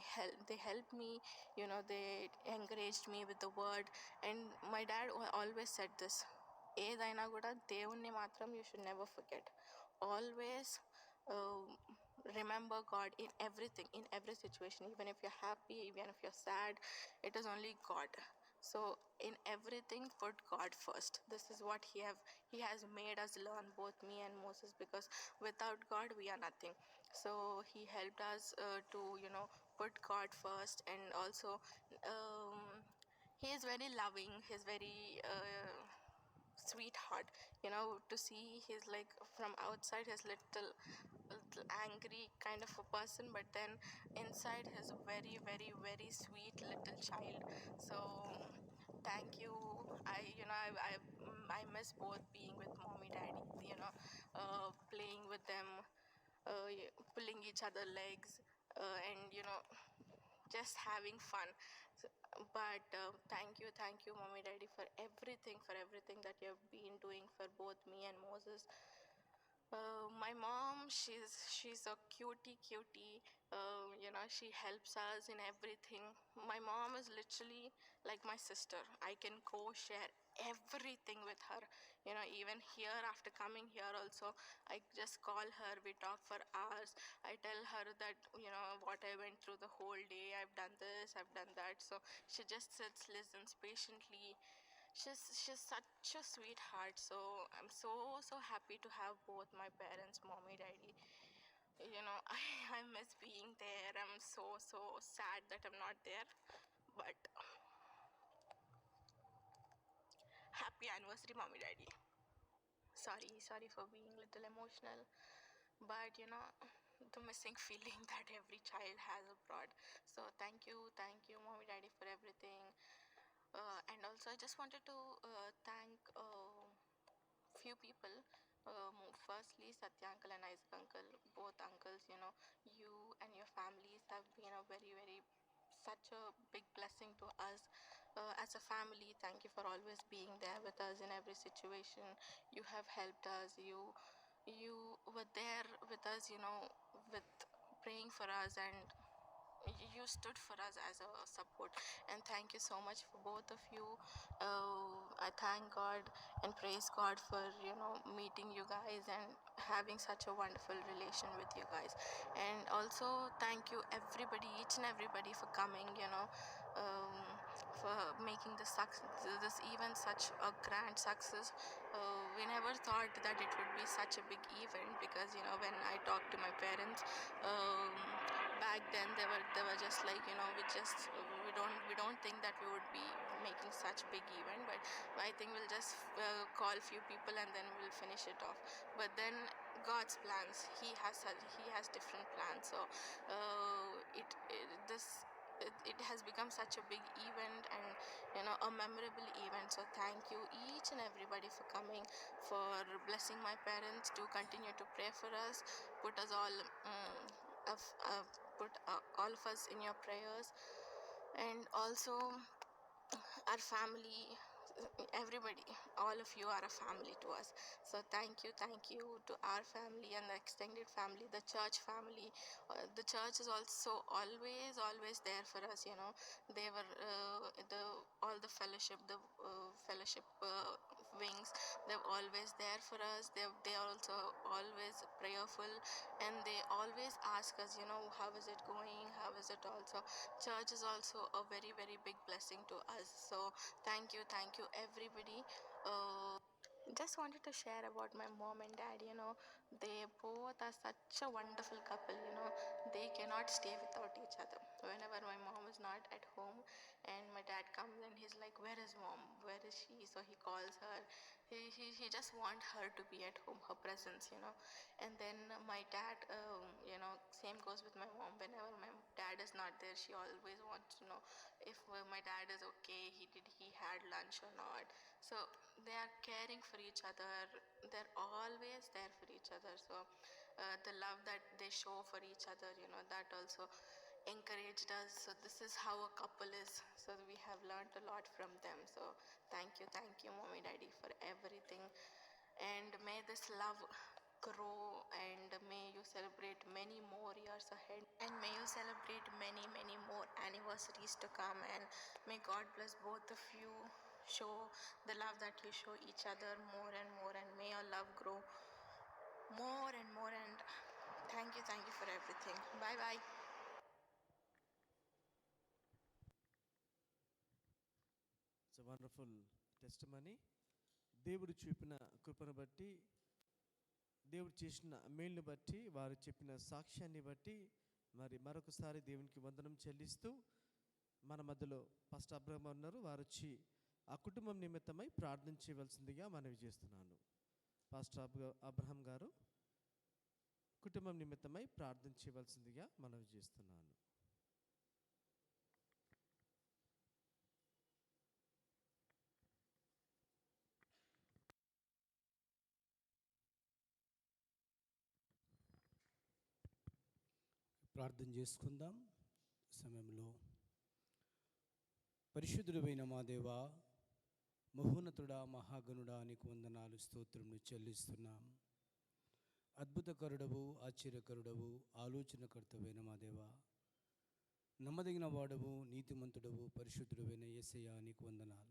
helped me, they encouraged me with the word. And my dad always said this: ఏదైనా కూడా దేవుణ్ణి మాత్రం you should never forget. Always uh, remember God in everything, in every situation. Even if you're happy, even if you're sad, it is only God. So in everything, put God first. This is what he has made us learn, both me and Moses, because without God we are nothing. So he helped us to put God first. And also, um, he is very loving, he's very sweetheart. To see, he's like, from outside he's little angry kind of a person, but then inside he's a very, very, very sweet little child. So thank you. I miss both being with mommy, daddy, playing with them, pulling each other legs, and just having fun. But thank you, mommy, daddy, for everything that you have been doing for both me and Moses. My mom, she's a cutie. She helps us in everything. My mom is literally like my sister. I can go share everything with her. Even here, after coming here also, I just call her, we talk for hours. I tell her that what I went through the whole day. I've done this, I've done that. So she just sits, listens patiently. She's such a sweetheart. So I'm so happy to have both my parents, mommy, daddy. I miss being there. I'm so sad that I'm not there. But happy anniversary, mommy, daddy. Sorry for being a little emotional, but the missing feeling that every child has abroad. So thank you, mommy, daddy, for everything. And also, I just wanted to thank few people. Firstly, Satya uncle and Isaac uncle, both uncles. You and your families have been a very, very, such a big blessing to us as a family. Thank you for always being there with us in every situation. You have helped us. You were there with us. With praying for us, and you stood for us as a support. And thank you so much for both of you. I thank God and praise God for meeting you guys and having such a wonderful relation with you guys. And also thank you everybody, each and everybody, for coming. um, for making this event such a grand success. We never thought that it would be such a big event, because when I talked to my parents, back then they were just like, we don't think that we would be making such big event, but I think we'll just call few people and then we'll finish it off. But then God's plans, he has different plans. So it, it this it has become such a big event, and a memorable event. So thank you each and everybody for coming, for blessing my parents, to continue to pray for us, put us all put all of us in your prayers, and also our family, everybody, all of you are a family to us. So thank you to our family and the extended family, the church family. The church is also always there for us. They were the all the fellowship, the fellowship wings, they're always there for us. They are also always prayerful, and they always ask us, how is it going, how is it also. Church is also a very very big blessing to us. So thank you everybody. Just wanted to share about my mom and dad. They both are such a wonderful couple. They cannot stay without each other. Whenever my mom is not at home and my dad comes and he's like, where is mom, where is she? So he calls her. He just want her to be at home, her presence. And then my dad, same goes with my mom. Whenever my dad is not there, she always wants to know if my dad is okay, he had lunch or not. So they are caring for each other, they're always there for each other. So the love that they show for each other, that also encouraged us. So this is how a couple is. So we have learned a lot from them. So thank you mommy, daddy, for everything. And may this love grow, and may you celebrate many more years ahead, and may you celebrate many more anniversaries to come, and may God bless both of you. Show the love that you show each other more and more, and may your love grow more and more. And thank you for everything. Bye bye. It's wonderful testimony. దేవుడు చూపిన కృపను బట్టి, దేవుడు చేసిన మేలును బట్టి, వారు చెప్పిన సాక్ష్యాన్ని బట్టి మరి మరొకసారి దేవునికి వందనం చెల్లిస్తూ, మన మధ్యలో పాస్టర్ అబ్రహం ఉన్నారు. వారు వచ్చి ఆ కుటుంబం నిమిత్తమై ప్రార్థన చేయవలసిందిగా మనవి చేస్తున్నాను. పాస్టర్ అబ్రహం గారు కుటుంబం నిమిత్తమై ప్రార్థన చేయవలసిందిగా మనవి చేస్తున్నాను. ప్రార్థన చేసుకుందాం సమయంలో. పరిశుద్ధుడైన మా దేవా, మహోన్నతుడా, మహాగణుడా, నీకు వందనాలు స్తోత్రములు చెల్లిస్తున్నాం. అద్భుతకరుడవు, ఆశ్చర్యకరుడవు, ఆలోచనకర్తవైన మా దేవా, నమ్మదగిన వాడవు, నీతిమంతుడవు, పరిశుద్ధుడైన యేసయ్యా, నీకు వందనాలు.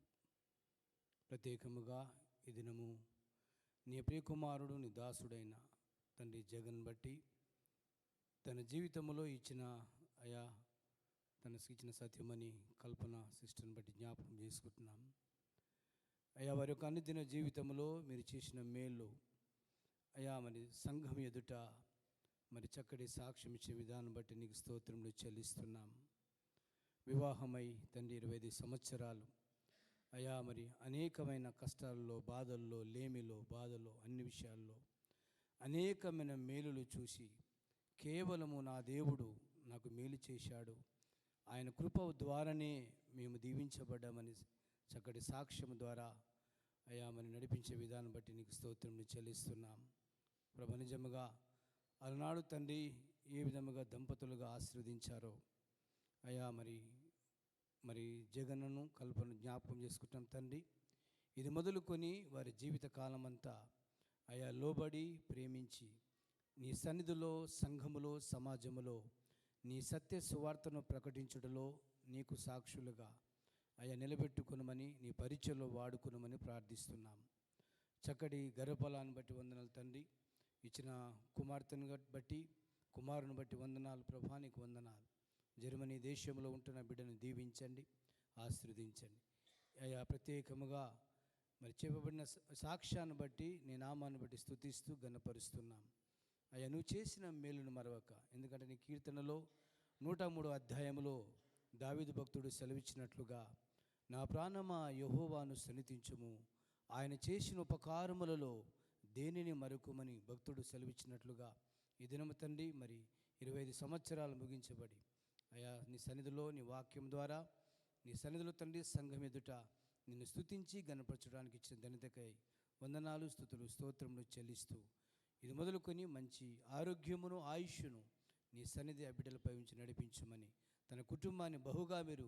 ప్రత్యేకముగా ఈ దినము నీ ప్రియకుమారుడు, నీ దాసుడైన తండ్రి జగన్ బట్టి, తన జీవితంలో ఇచ్చిన అయా తనకి ఇచ్చిన సత్యమని కల్పన సిస్టర్ని బట్టి జ్ఞాపకం చేసుకుంటున్నాం. అయా వారి యొక్క అనుదిన జీవితంలో మీరు చేసిన మేలు అయా మరి సంఘం ఎదుట మరి చక్కటి సాక్ష్యం ఇచ్చే విధానం బట్టి నీకు స్తోత్రములు చెల్లిస్తున్నాం. వివాహమై తండ్రి 25 సంవత్సరాలు అయా మరి అనేకమైన కష్టాల్లో, బాధల్లో, లేమిలో, బాధలో, అన్ని విషయాల్లో అనేకమైన మేలులు చూసి కేవలము నా దేవుడు నాకు మేలు చేశాడు, ఆయన కృప ద్వారానే మేము దీవించబడ్డామని చక్కటి సాక్ష్యం ద్వారా అయా మరి నడిపించే విధానం బట్టి నీకు స్తోత్రములు చెల్లిస్తున్నాం. ప్రభు, నిజముగా అలనాడు తండ్రి ఏ విధముగా దంపతులుగా ఆశీర్వదించారో అయా మరి జగన్ను కల్పన జ్ఞాపకం చేసుకుంటాం తండ్రి. ఇది మొదలుకొని వారి జీవిత కాలమంతా అయా లోబడి ప్రేమించి నీ సన్నిధిలో, సంఘములో, సమాజములో నీ సత్య సువార్తను ప్రకటించుటలో నీకు సాక్షులుగా అయా నిలబెట్టుకునమని, నీ పరిచయలో వాడుకునమని ప్రార్థిస్తున్నాం. చక్కటి గర్భఫలాన్ని బట్టి వందనాలు తండ్రి. ఇచ్చిన కుమార్తెను బట్టి, కుమారుని బట్టి వందనాలు ప్రభా, నీకు వందనాలు. జర్మనీ దేశంలో ఉంటున్న బిడ్డను దీవించండి, ఆశీర్వదించండి అయ్యా. ప్రత్యేకముగా మరి చెప్పబడిన సాక్ష్యాన్ని బట్టి నీ నామాన్ని బట్టి స్తుతిస్తూ గణపరుస్తున్నాం అయ్యా. నువ్వు చేసిన మేలును మరవక, ఎందుకంటే నీ కీర్తనలో 103 అధ్యాయములో దావీదు భక్తుడు సెలవిచ్చినట్లుగా, నా ప్రాణమా యెహోవాను సన్నిధించుము, ఆయన చేసిన ఉపకారములలో దేనిని మరుకుమని భక్తుడు సెలవిచ్చినట్లుగా ఈ దినము తండ్రి మరి 25 సంవత్సరాలు ముగించబడి అయ్యా నీ సన్నిధిలో నీ వాక్యం ద్వారా నీ సన్నిధిలో తండ్రి సంఘం ఎదుట నిన్ను స్తుతించి గణపరచడానికి ఇచ్చిన ధన్యతకై వందనాలు, స్తుతులు, స్తోత్రములు చెల్లిస్తూ ఇది మొదలుకొని మంచి ఆరోగ్యమును ఆయుష్ను నీ సన్నిధి ఆ బిడ్డలపై ఉంచి నడిపించమని, తన కుటుంబాన్ని బహుగా మీరు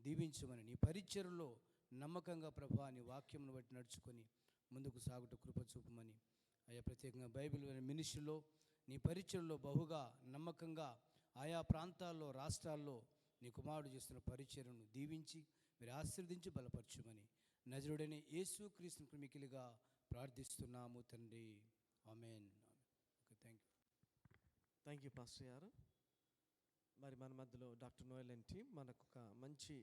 దీవించమని, నీ పరిచర్లో నమ్మకంగా ప్రభా నీ వాక్యమును బట్టి నడుచుకొని ముందుకు సాగుట కృప చూపమని అయ్యా. ప్రత్యేకంగా బైబిల్ మినిస్ట్రీలో నీ పరిచర్లో బహుగా నమ్మకంగా ఆయా ప్రాంతాల్లో రాష్ట్రాల్లో నీ కుమారుడు చేస్తున్న పరిచర్ను దీవించి మీరు ఆశీర్వదించి బలపరచుమని నజరుడైన యేసు క్రీస్తును మికిలిగా ప్రార్థిస్తున్నాము తండ్రి. Amen. Okay, thank you. Thank you pastor గారు. మరి మన మధ్యలో డాక్టర్ నోయల్ అండ్ టీమ్ మనకు ఒక మంచి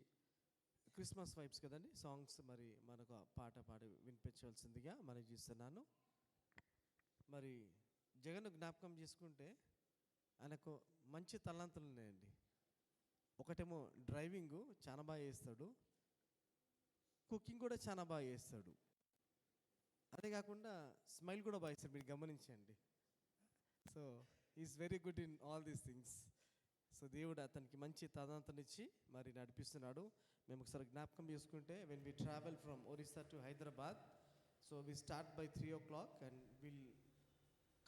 క్రిస్మస్ వైబ్స్ కదండి సాంగ్స్ మరి మనకు పాట పాడి వినిపించవలసిందిగా మనం చూస్తున్నాను. మరి జగన్ జ్ఞాపకం చేసుకుంటే ఆయనకు మంచి తలాంతులు ఉన్నాయండి. ఒకటేమో డ్రైవింగ్ చాలా బాగా చేస్తాడు, కుకింగ్ కూడా చాలా బాగా చేస్తాడు, అదే కాకుండా స్మైల్ కూడా బాగా చేస్తాడు. మీరు గమనించండి. So is very good in all these things. So దేవుడు అతనికి మంచి తదంతనిచ్చి మరి నడిపిస్తున్నాడు. మేము ఒకసారి జ్ఞాపకం చేసుకుంటే when we travel from Orissa to Hyderabad, so we start by 3 o'clock and will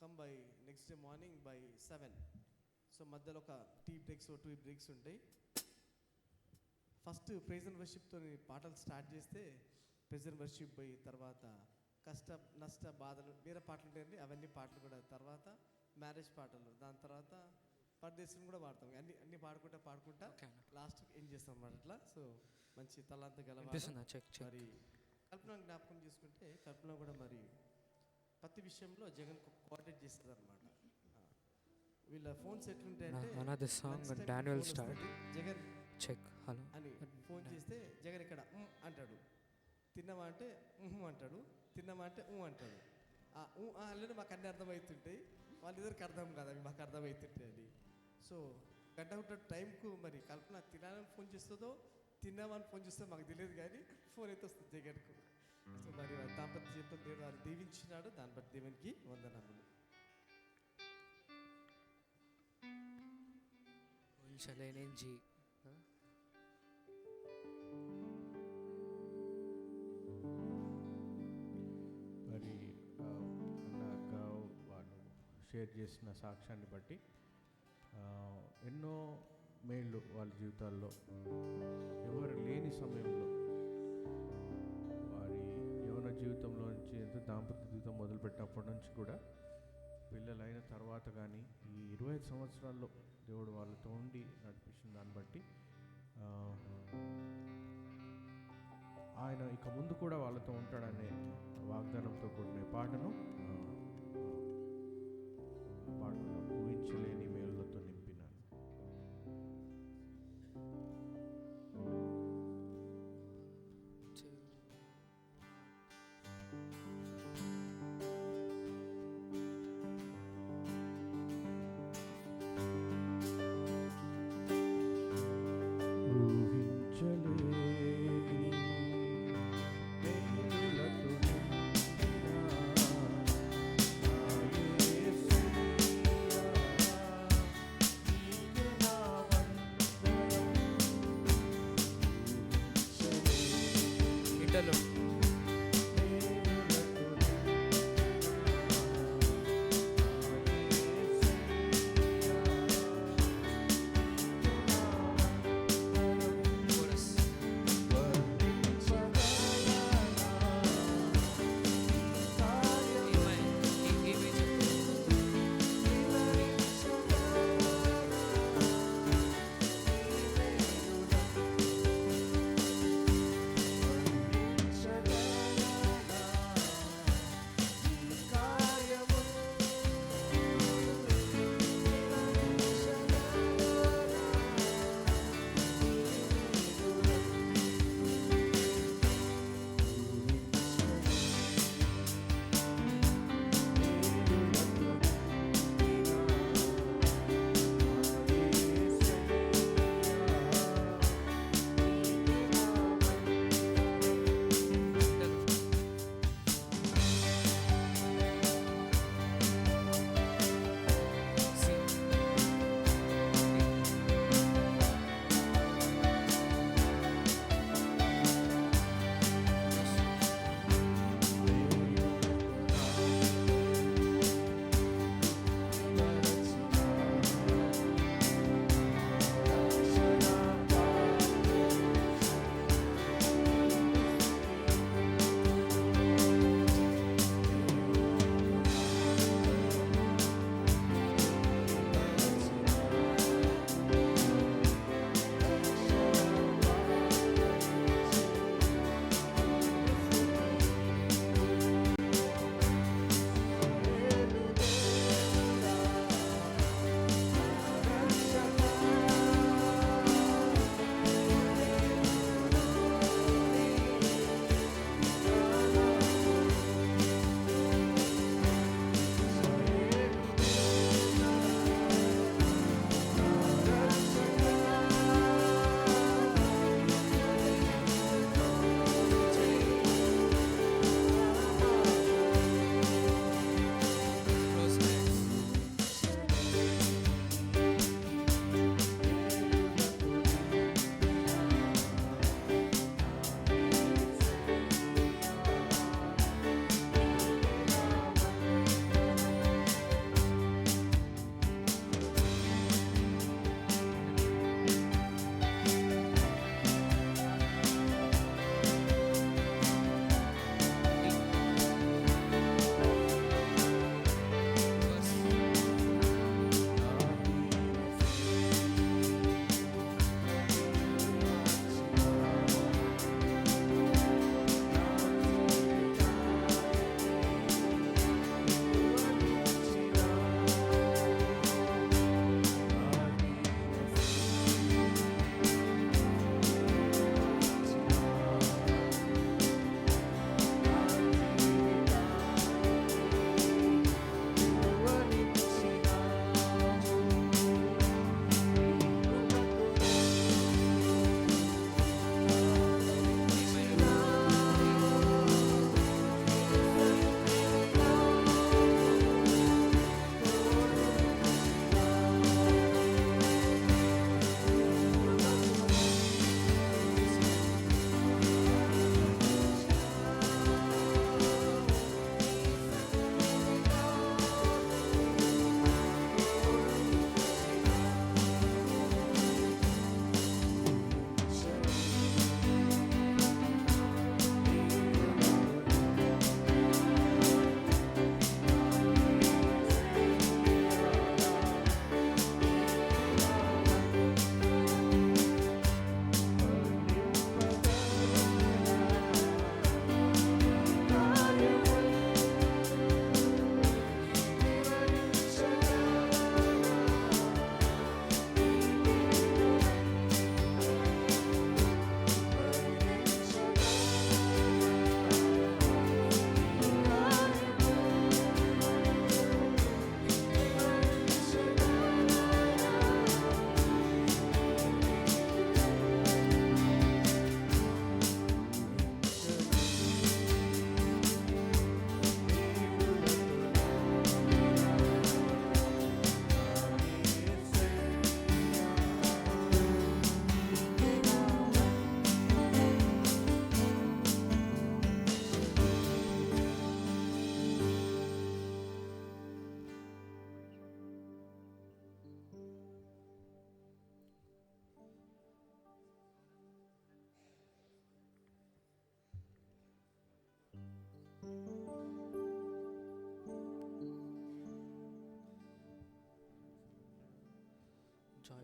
come by next day morning by 7. So మధ్యలో ఒక టీ బ్రేక్స్ 2 బ్రేక్స్ ఉంటాయి. ఫస్ట్ ప్రైజ్ అండ్ వర్షిప్తో పాటలు స్టార్ట్ చేస్తే ప్రైజ్ అండ్ వర్షిప్ పోయి తర్వాత కష్ట నష్ట బాధలు వేరే పాటలు ఉంటాయండి, అవన్నీ పాటలు కూడా, తర్వాత మ్యారేజ్ పాటలు, దాని తర్వాత పరదేశం కూడా పాడతాం. అన్ని పాడుకుంటా లాస్ట్ ఏం చేస్తాం అన్నమాట అట్లా. సో మంచి తలాంత గల మరి కల్పన జ్ఞాపకం చేసుకుంటే కల్పన కూడా మరి ప్రతి విషయంలో జగన్ కోఆర్డినేట్ చేస్తుంది అనమాట. వీళ్ళ ఫోన్స్ ఎట్లుంటాయంటే జగన్ చెక్ హలో అని ఫోన్ చేస్తే జగన్ ఇక్కడ అంటాడు, తిన్నావా అంటే అంటాడు, తిన్నావా అంటే అంటాడు. అలానే మాకు అన్నీ అర్థమవుతుంటాయి, వాళ్ళిద్దరికి అర్థం కాదు, అవి మాకు అర్థమవుతుంటాయి అది. సో గంట ఉన్న టైంకు మరి కల్పన తినాలని ఫోన్ చేస్తుందో తిన్నామని ఫోన్ చేస్తుందో మాకు తెలియదు, కానీ ఫోన్ అయితే వస్తుంది జగన్కు. సో మరి దాంపత్య జీవితం దేవుడు వారు దీవించినాడు, దాన్ని బట్టి దేవునికి వందనములు. జీ మరి అన్నాక వాళ్ళు షేర్ చేసిన సాక్ష్యాన్ని బట్టి ఎన్నో మేళ్ళు వాళ్ళ జీవితాల్లో ఎవరు లేని సమయంలో వారి యవ్వన జీవితంలో నుంచి ఎంత దాంపత్య జీవితం మొదలుపెట్టినప్పటి నుంచి కూడా పిల్లలైన తర్వాత కానీ ఈ 25 సంవత్సరాల్లో దేవుడు వాళ్ళతో ఉండి నడిపించిన దాన్ని బట్టి ఆయన ఇక ముందు కూడా వాళ్ళతో ఉంటాడనే వాగ్దానంతో కూడిన పాటను పాడుకున్నాం. ఊహించలేని మేలులతో నింపినాను. ఊహించలేని మేలులతో నింపిన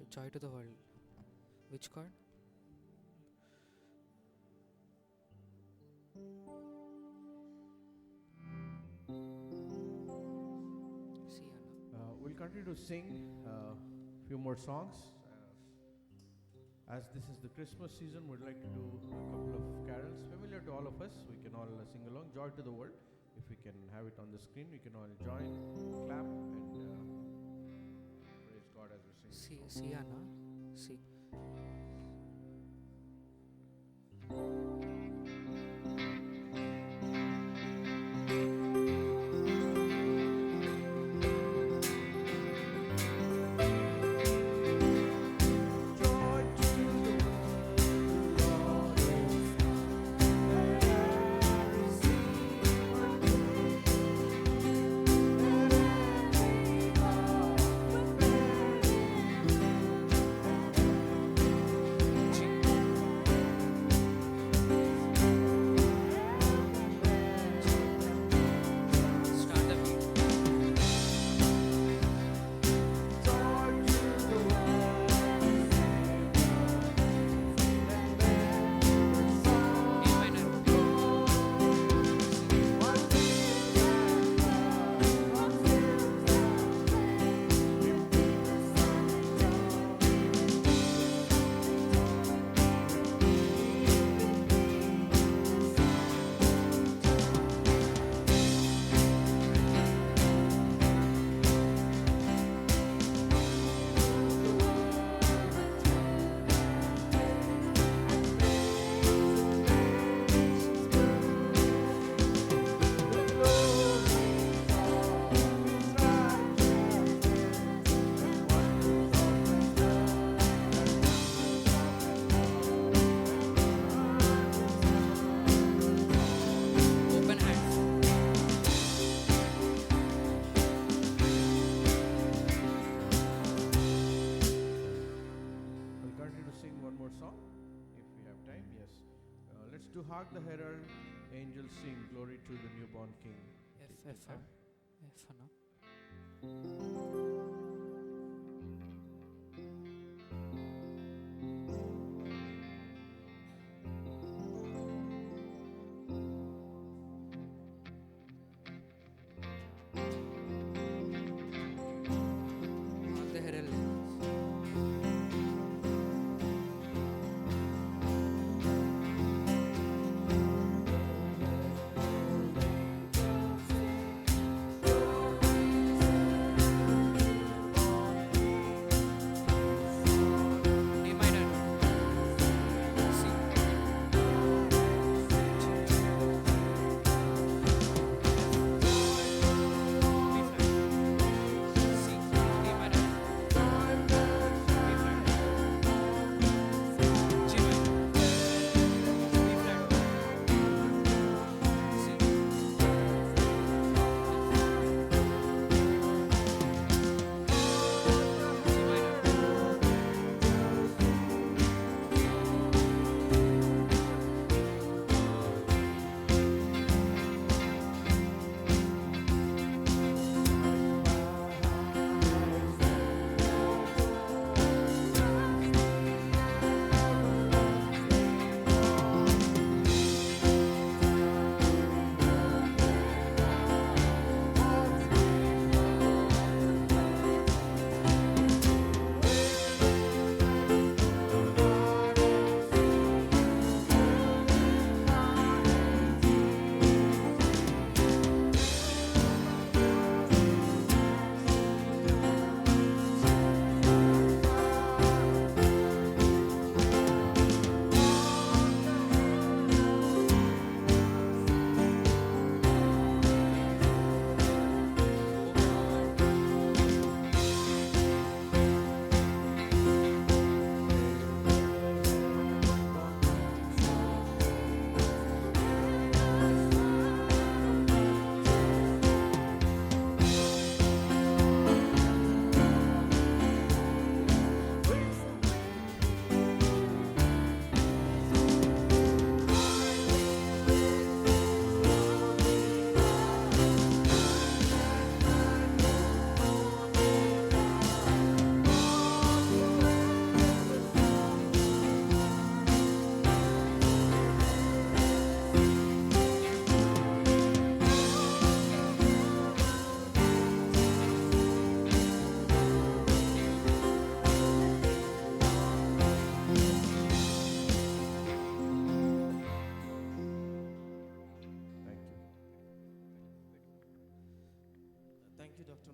Joy to the World. Which chord? C, Anna. We'll continue to sing a few more songs. As this is the Christmas season, we'd like to do a couple of carols familiar to all of us. We can all sing along. Joy to the World. If we can have it on the screen, we can all join, clap, and praise God as we sing. C, Anna. C. Start the beat. A minor. Open hands. We'll continue to sing one more song if we have time. Yes. Let's do Hark the Herald, Angels Sing, Glory to the Newborn King. F, Anna. Hark the herald. Glory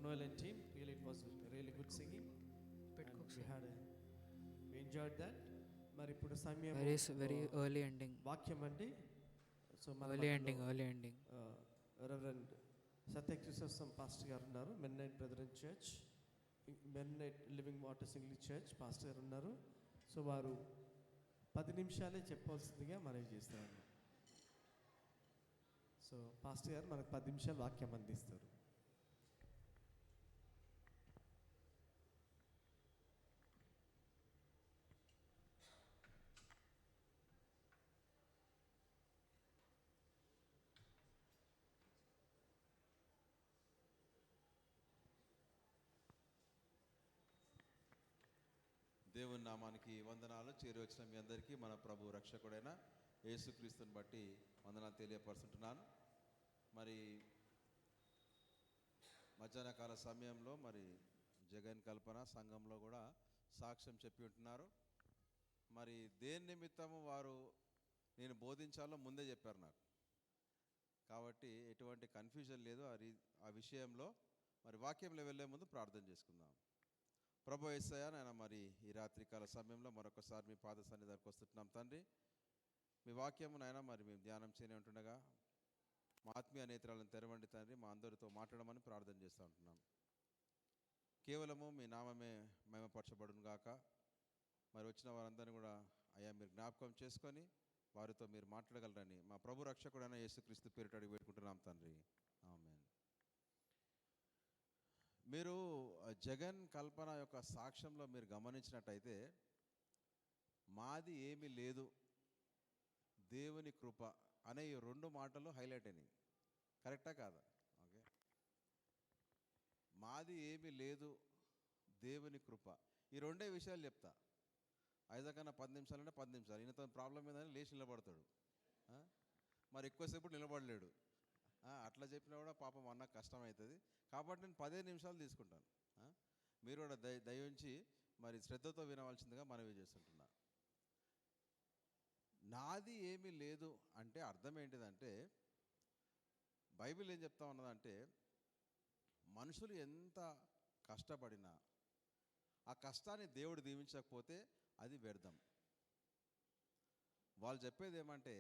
Noel and team. Really, it was really good singing. And we enjoyed that. మరి ఇప్పుడు సమయం very early ending. వాక్యం అండి. So Early ending. Reverend Satyakrishna pastor గారు ఉన్నారు, Mennonite brethren church, Mennonite living waters English church pastor గారు ఉన్నారు. So వారు 10 నిమిషాలే చెప్పాల్సిందిగా మనవి చేస్తారు. సో పాస్టర్ గారు మనకు 10 నిమిషాలు వాక్యం అందిస్తారు. దేవుని నామానికి వందనాలు. చేరి వచ్చిన మీ అందరికీ మన ప్రభు రక్షకుడైన యేసుక్రీస్తుని బట్టి వందనాలు తెలియపరుచుంటున్నాను. మరి మధ్యాహ్న కాల సమయంలో మరి జగన్ కల్పన సంఘంలో కూడా సాక్ష్యం చెప్పి ఉంటున్నారు. మరి దేని నిమిత్తము వారు నేను బోధించాలో ముందే చెప్పారు నాకు, కాబట్టి ఎటువంటి కన్ఫ్యూజన్ లేదు ఆ విషయంలో. మరి వాక్యంలో వెళ్ళే ముందు ప్రార్థన చేసుకుందాం. ప్రభు యేసయ్య, నాయన మరి ఈ రాత్రికాల సమయంలో మరొకసారి మీ పాద సన్నిధానికి వస్తున్నాం తండ్రి. మీ వాక్యము నాయన మరి మేము ధ్యానం చేయని ఉంటుండగా మా ఆత్మీయ నేత్రాలను తెరవండి తండ్రి. మా అందరితో మాట్లాడమని ప్రార్థన చేస్తూ ఉంటున్నాం. కేవలము మీ నామమే మహిమపరచబడును గాక. మరి వచ్చిన వారందరినీ కూడా అయ్యా మీరు జ్ఞాపకం చేసుకొని వారితో మీరు మాట్లాడగలరని మా ప్రభు రక్షకుడైన యేసుక్రీస్తు పేరిట అడిగి పెట్టుకుంటున్నాం తండ్రి. ఆమేన్. మీరు జగన్ కల్పన యొక్క సాక్ష్యంలో మీరు గమనించినట్టయితే మాది ఏమీ లేదు, దేవుని కృప అనే ఈ 2 మాటలు హైలైట్ అయినాయి. కరెక్టా కాదా? ఓకే, మాది ఏమీ లేదు, దేవుని కృప, ఈ 2 విషయాలు చెప్తా. ఐజాకన్నా 10 నిమిషాలు అంటే 10 నిమిషాలు. ఈయనతో ప్రాబ్లం ఏందని లేచి నిలబడతాడు. మరి ఎక్కువసేపు నిలబడలేడు. అట్లా చెప్పినా కూడా పాపం అన్న కష్టం అవుతుంది. కాబట్టి నేను 15 నిమిషాలు తీసుకుంటాను. మీరు కూడా దయించి మరి శ్రద్ధతో వినవలసిందిగా మనవి చేస్తుంటున్నా. నాది ఏమీ లేదు అంటే అర్థం ఏంటిదంటే, బైబిల్ ఏం చెప్తా ఉన్నదంటే మనుషులు ఎంత కష్టపడినా ఆ కష్టాన్ని దేవుడు దీవించకపోతే అది వ్యర్థం. వాళ్ళు చెప్పేది ఏమంటే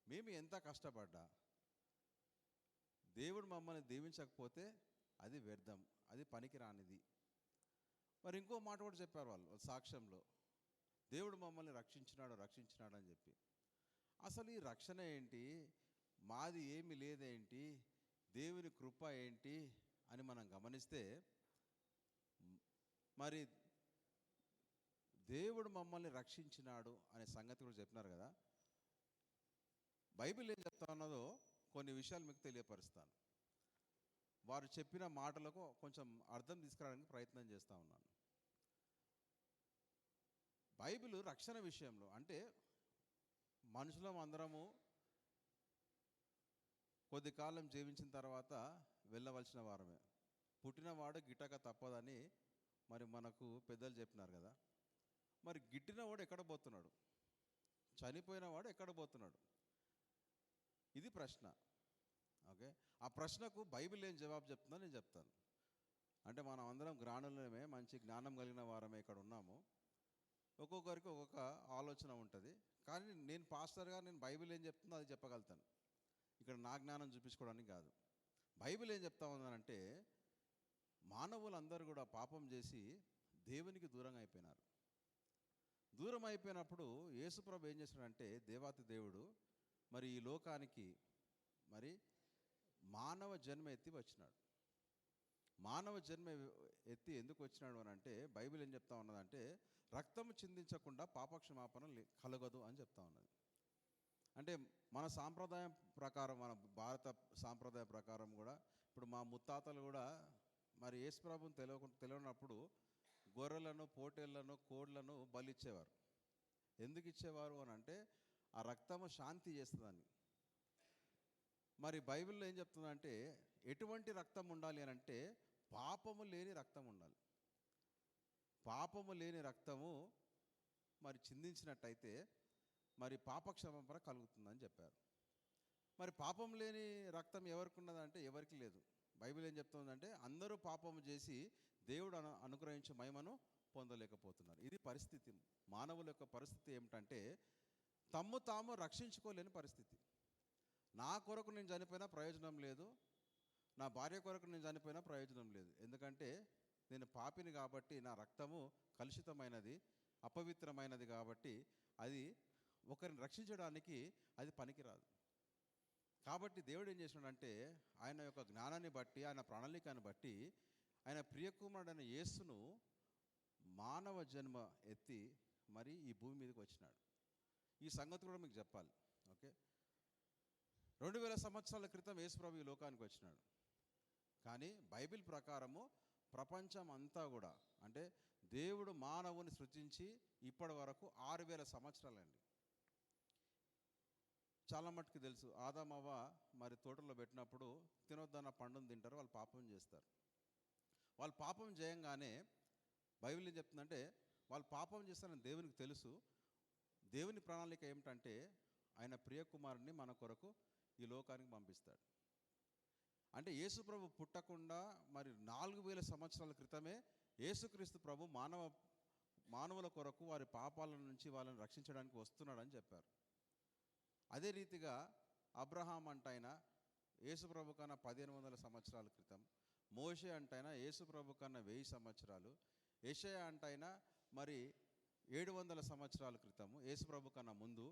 మేము ఎంత కష్టపడ్డా దేవుడు మమ్మల్ని దీవించకపోతే అది వ్యర్థం, అది పనికిరానిది. మరి ఇంకో మాట కూడా చెప్పారు వాళ్ళు సాక్ష్యంలో, దేవుడు మమ్మల్ని రక్షించినాడు అని చెప్పి. అసలు ఈ రక్షణ ఏంటి, మాది ఏమి లేదేంటి, దేవుని కృప ఏంటి అని మనం గమనిస్తే, మరి దేవుడు మమ్మల్ని రక్షించినాడు అనే సంగతి కూడా చెప్పినారు కదా. బైబిల్ ఏం చెప్తా ఉన్నదో కొన్ని విషయాలు మీకు తెలియపరుస్తాను. వారు చెప్పిన మాటలకు కొంచెం అర్థం తీసుకురావడానికి ప్రయత్నం చేస్తూ ఉన్నాను. బైబిల్ రక్షణ విషయంలో అంటే మనుషులం అందరము కొద్ది కాలం జీవించిన తర్వాత వెళ్ళవలసిన వారమే. పుట్టినవాడు గిట్టక తప్పదని మరి మనకు పెద్దలు చెప్పినారు కదా. మరి గిట్టినవాడు ఎక్కడ పోతున్నాడు, చనిపోయినవాడు ఎక్కడ పోతున్నాడు, ఇది ప్రశ్న. ఓకే, ఆ ప్రశ్నకు బైబిల్ ఏం జవాబు చెప్తుందో నేను చెప్తాను. అంటే మనం అందరం జ్ఞానులమే, మంచి జ్ఞానం కలిగిన వారమే ఇక్కడ ఉన్నాము. ఒక్కొక్కరికి ఒక్కొక్క ఆలోచన ఉంటుంది. కానీ నేను పాస్టర్గా నేను బైబిల్ ఏం చెప్తుందో అది చెప్పగలుగుతాను. ఇక్కడ నా జ్ఞానం చూపించుకోవడానికి కాదు. బైబిల్ ఏం చెప్తా ఉందనంటే మానవులందరూ కూడా పాపం చేసి దేవునికి దూరంగా అయిపోయినారు. దూరం అయిపోయినప్పుడు యేసుప్రభు ఏం చేశాడంటే దేవాతి దేవుడు మరి ఈ లోకానికి మరి మానవ జన్మ ఎత్తి వచ్చినాడు. మానవ జన్మ ఎత్తి ఎందుకు వచ్చినాడు అని అంటే బైబిల్ ఏం చెప్తా ఉన్నదంటే రక్తం చిందించకుండా పాపక్షమాపణ కలగదు అని చెప్తా ఉన్నది. అంటే మన సాంప్రదాయం ప్రకారం, మన భారత సాంప్రదాయ ప్రకారం కూడా ఇప్పుడు మా ముత్తాతలు కూడా మరి యేసుప్రభుని తెలియనప్పుడు గొర్రెలను, పోటేళ్లను, కోడ్లను బలిచ్చేవారు. ఎందుకు ఇచ్చేవారు అని అంటే ఆ రక్తము శాంతి చేస్తుందని. మరి బైబిల్లో ఏం చెప్తుందంటే ఎటువంటి రక్తం ఉండాలి అని అంటే పాపము లేని రక్తం ఉండాలి. పాపము లేని రక్తము మరి చిందించినట్టయితే మరి పాపక్షమాపణ కలుగుతుందని చెప్పారు. మరి పాపం లేని రక్తం ఎవరికి ఉన్నదంటే ఎవరికి లేదు. బైబిల్ ఏం చెప్తుందంటే అందరూ పాపము చేసి దేవుడు అనుగ్రహించే మహిమను పొందలేకపోతున్నారు. ఇది పరిస్థితి. మానవుల యొక్క పరిస్థితి ఏమిటంటే తమ్ము తాము రక్షించుకోలేని పరిస్థితి. నా కొరకు నేను చనిపోయినా ప్రయోజనం లేదు, నా భార్య కొరకు నేను చనిపోయినా ప్రయోజనం లేదు. ఎందుకంటే నేను పాపిని కాబట్టి, నా రక్తము కలుషితమైనది, అపవిత్రమైనది కాబట్టి అది ఒకరిని రక్షించడానికి అది పనికిరాదు. కాబట్టి దేవుడు ఏం చేసినాడంటే ఆయన యొక్క జ్ఞానాన్ని బట్టి, ఆయన ప్రణాళికను బట్టి ఆయన ప్రియకుమారుడైన యేసును మానవ జన్మ ఎత్తి మరి ఈ భూమి మీదకి వచ్చినాడు. ఈ సంగతి కూడా మీకు చెప్పాలి. ఓకే, 2000 సంవత్సరాల క్రితం యేసుప్రభు ఈ లోకానికి వచ్చినాడు. కానీ బైబిల్ ప్రకారము ప్రపంచం అంతా కూడా అంటే దేవుడు మానవుని సృష్టించి ఇప్పటి వరకు 6000 సంవత్సరాలండి. చాలా మట్టుకు తెలుసు, ఆదామవ్వ మరి తోటలో పెట్టినప్పుడు తినొద్దన్న పండును తింటారు, వాళ్ళు పాపం చేస్తారు. వాళ్ళు పాపం చేయంగానే బైబిల్ ఏం చెప్తుందంటే వాళ్ళు పాపం చేస్తారని దేవునికి తెలుసు. దేవుని ప్రణాళిక ఏమిటంటే ఆయన ప్రియకుమారుని మన కొరకు ఈ లోకానికి పంపిస్తాడు. అంటే యేసుప్రభు పుట్టకుండా మరి 4000 సంవత్సరాల క్రితమే యేసుక్రీస్తు ప్రభు మానవుల కొరకు వారి పాపాల నుంచి వాళ్ళని రక్షించడానికి వస్తున్నాడని చెప్పారు. అదే రీతిగా అబ్రహాం అంటైనా యేసుప్రభు కన్నా 1500 సంవత్సరాల క్రితం, మోషే అంటైనా యేసుప్రభు కన్నా 1000 సంవత్సరాలు, యెషయా అంటైనా మరి 700 సంవత్సరాల క్రితము యేసుప్రభు కన్నా ముందు,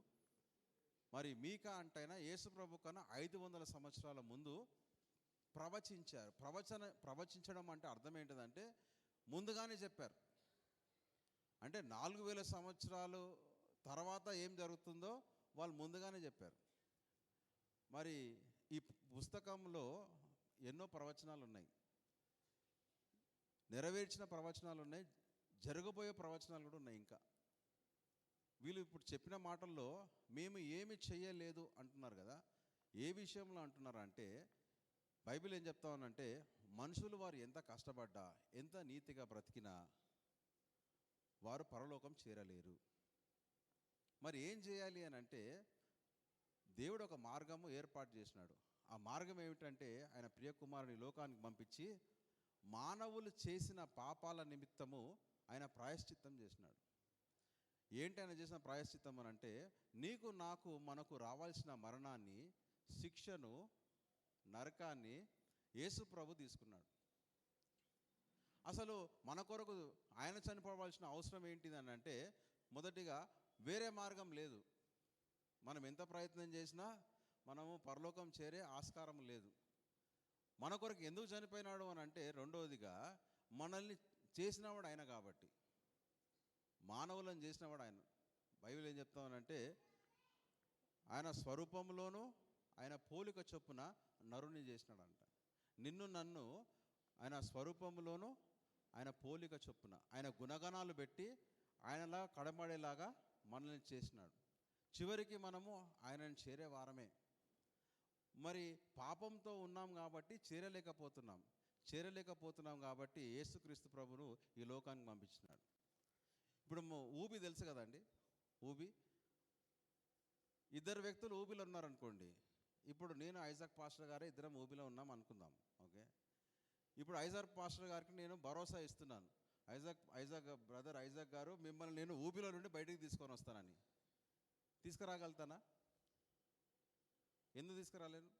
మరి మీకా అంటైనా యేసుప్రభు కన్నా 500 సంవత్సరాల ముందు ప్రవచించారు. ప్రవచించడం అంటే అర్థం ఏంటిదంటే ముందుగానే చెప్పారు. అంటే 4000 సంవత్సరాలు తర్వాత ఏం జరుగుతుందో వాళ్ళు ముందుగానే చెప్పారు. మరి ఈ పుస్తకంలో ఎన్నో ప్రవచనాలు ఉన్నాయి, నెరవేర్చిన ప్రవచనాలు ఉన్నాయి, జరగబోయే ప్రవచనాలు కూడా ఉన్నాయి. ఇంకా వీళ్ళు ఇప్పుడు చెప్పిన మాటల్లో మేము ఏమి చెయ్యలేదు అంటున్నారు కదా. ఏ విషయంలో అంటున్నారు అంటే బైబిల్ ఏం చెప్తామనంటే మనుషులు వారు ఎంత కష్టపడ్డా, ఎంత నీతిగా బ్రతికినా వారు పరలోకం చేరలేరు. మరి ఏం చేయాలి అని అంటే దేవుడు ఒక మార్గము ఏర్పాటు చేసినాడు. ఆ మార్గం ఏమిటంటే ఆయన ప్రియకుమారుని లోకానికి పంపించి మానవులు చేసిన పాపాల నిమిత్తము ఆయన ప్రాయశ్చిత్తం చేసినాడు. ఏంటి ఆయన చేసిన ప్రాయశ్చిత్తం అని అంటే నీకు నాకు మనకు రావాల్సిన మరణాన్ని, శిక్షను, నరకాన్ని యేసు ప్రభు తీసుకున్నాడు. అసలు మన కొరకు ఆయన చనిపోవాల్సిన అవసరం ఏంటిది అని అంటే మొదటిగా వేరే మార్గం లేదు. మనం ఎంత ప్రయత్నం చేసినా మనము పరలోకం చేరే ఆస్కారం లేదు. మన కొరకు ఎందుకు చనిపోయినాడు అని అంటే రెండవదిగా మనల్ని చేసినవాడు ఆయన కాబట్టి, మానవులను చేసినవాడు ఆయన. బైబిల్ ఏం చెప్తామనంటే ఆయన స్వరూపంలోనూ ఆయన పోలిక చొప్పున నరుని చేసినాడంట. నిన్ను నన్ను ఆయన స్వరూపంలోనూ ఆయన పోలిక చొప్పున ఆయన గుణగణాలు పెట్టి ఆయనలా కడబడేలాగా మనల్ని చేసినాడు. చివరికి మనము ఆయనను చేరే వారమే. మరి పాపంతో ఉన్నాం కాబట్టి చేరలేకపోతున్నాం కాబట్టి యేసుక్రీస్తు ప్రభును ఈ లోకానికి పంపించినాడు. ఇప్పుడు ఊబి తెలుసు కదండి. ఊబి, ఇద్దరు వ్యక్తులు ఊబిలో ఉన్నారనుకోండి. ఇప్పుడు నేను ఐజాక్ పాస్టర్ గారే ఇద్దరం ఊబిలో ఉన్నాం అనుకుందాం. ఓకే, ఇప్పుడు ఐజాక్ పాస్టర్ గారికి నేను భరోసా ఇస్తున్నాను, బ్రదర్ ఐజాక్ గారు మిమ్మల్ని నేను ఊబిలో నుండి బయటికి తీసుకొని వస్తానని. తీసుకురాగలుగుతానా? ఎందుకు తీసుకురాలేను?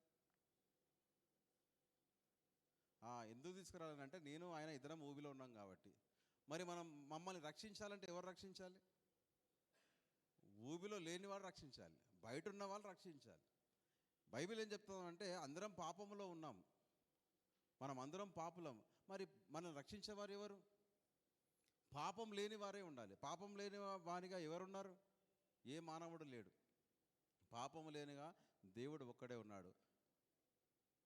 ఎందుకు తీసుకురాలేనంటే నేను ఆయన ఇద్దరం ఊబిలో ఉన్నాం కాబట్టి. మరి మమ్మల్ని రక్షించాలంటే ఎవరు రక్షించాలి? ఊబిలో లేనివాడు రక్షించాలి, బయట ఉన్న వాళ్ళు రక్షించాలి. బైబిల్ ఏం చెప్తామంటే అందరం పాపములో ఉన్నాం, మనం అందరం పాపులం. మరి మనం రక్షించేవారు ఎవరు? పాపం లేని వారే ఉండాలి. పాపం లేని వానిగా ఎవరున్నారు? ఏ మానవుడు లేడు. పాపము లేనిగా దేవుడు ఒక్కడే ఉన్నాడు.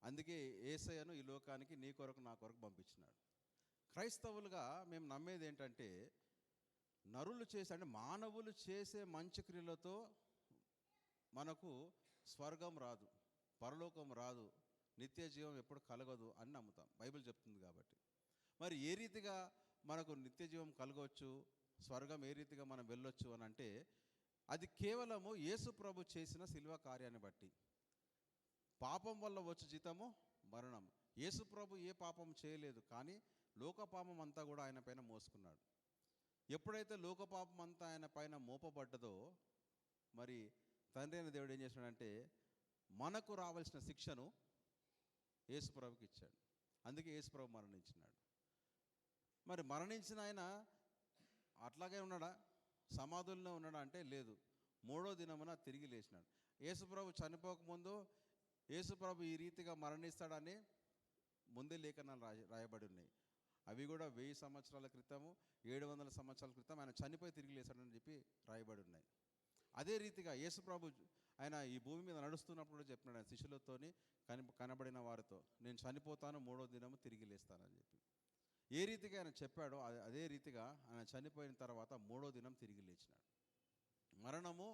అందుకే యేసయ్యను ఈ లోకానికి నీ కొరకు నా కొరకు పంపించినాడు. క్రైస్తవులుగా మేము నమ్మేది ఏంటంటే మానవులు చేసే మంచి క్రియలతో మనకు స్వర్గం రాదు, పరలోకం రాదు, నిత్య జీవం ఎప్పుడు కలగదు అని నమ్ముతాం. బైబిల్ చెప్తుంది కాబట్టి. మరి ఏ రీతిగా మనకు నిత్య జీవం కలగవచ్చు, స్వర్గం ఏ రీతిగా మనం వెళ్ళొచ్చు అని అంటే అది కేవలము యేసు ప్రభు చేసిన శిలువ కార్యాన్ని బట్టి. పాపం వల్ల వచ్చు జీతము మరణం, యేసు ప్రభు ఏ పాపం చేయలేదు, కానీ లోక పాపం అంతా కూడా ఆయన పైన మోసుకున్నాడు. ఎప్పుడైతే లోక పాపం అంతా ఆయన పైన మోపబడ్డదో, మరి తండ్రి అయిన దేవుడు ఏం చేశాడంటే మనకు రావాల్సిన శిక్షను యేసు ప్రభుకి ఇచ్చాడు. అందుకే యేసు ప్రభు మరణించినాడు. మరి మరణించిన ఆయన అట్లాగే ఉన్నాడా, సమాధుల్లో ఉన్నాడా అంటే లేదు. 3వ దినమున తిరిగి లేచినాడు. యేసుప్రభు చనిపోకముందు యేసుప్రభు ఈ రీతిగా మరణిస్తాడని ముందే లేఖనాలు రాయబడి ఉన్నాయి. అవి కూడా 1000 సంవత్సరాల క్రితము, 700 సంవత్సరాల క్రితం ఆయన చనిపోయి తిరిగి లేచాడని చెప్పి రాయబడి ఉన్నాయి. అదే రీతిగా యేసుప్రభు ఆయన ఈ భూమి మీద నడుస్తున్నప్పుడు కూడా చెప్పినాడు ఆయన శిష్యులతోని, కనబడిన వారితో, నేను చనిపోతాను, 3వ దినము తిరిగి లేస్తానని చెప్పి. ఏ రీతిగా ఆయన చెప్పాడో అదే రీతిగా ఆయన చనిపోయిన తర్వాత 3వ దినం తిరిగి లేచినాడు. మరణము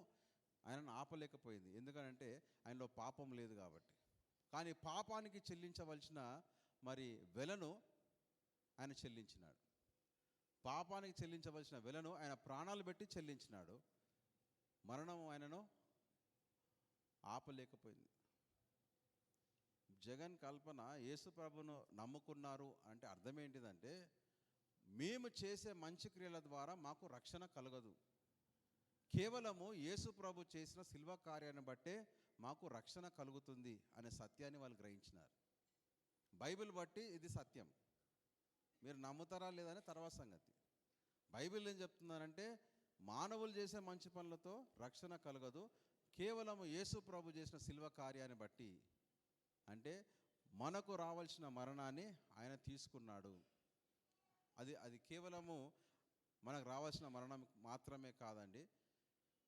ఆయనను ఆపలేకపోయింది, ఎందుకంటే ఆయనలో పాపం లేదు కాబట్టి. కానీ పాపానికి చెల్లించవలసిన మరి వెలను ఆయన చెల్లించినాడు. పాపానికి చెల్లించవలసిన వెలను ఆయన ప్రాణాలు పెట్టి చెల్లించినాడు. మరణం ఆయనను ఆపలేకపోయింది. జగన్ కల్పన యేసు ప్రభును నమ్ముకున్నారు అంటే అర్థం ఏంటిదంటే, మేము చేసే మంచి క్రియల ద్వారా మాకు రక్షణ కలగదు, కేవలము యేసు ప్రభు చేసిన శిల్వ కార్యాన్ని బట్టే మాకు రక్షణ కలుగుతుంది అనే సత్యాన్ని వాళ్ళు గ్రహించినారు. బైబిల్ బట్టి ఇది సత్యం. మీరు నమ్ముతారా లేదని తర్వాత సంగతి. బైబిల్ ఏం చెప్తున్నారంటే, మానవులు చేసే మంచి పనులతో రక్షణ కలగదు, కేవలము యేసు ప్రభు చేసిన శిల్వ కార్యాన్ని బట్టి. అంటే మనకు రావాల్సిన మరణాన్ని ఆయన తీసుకున్నాడు. అది కేవలము మనకు రావాల్సిన మరణం మాత్రమే కాదండి.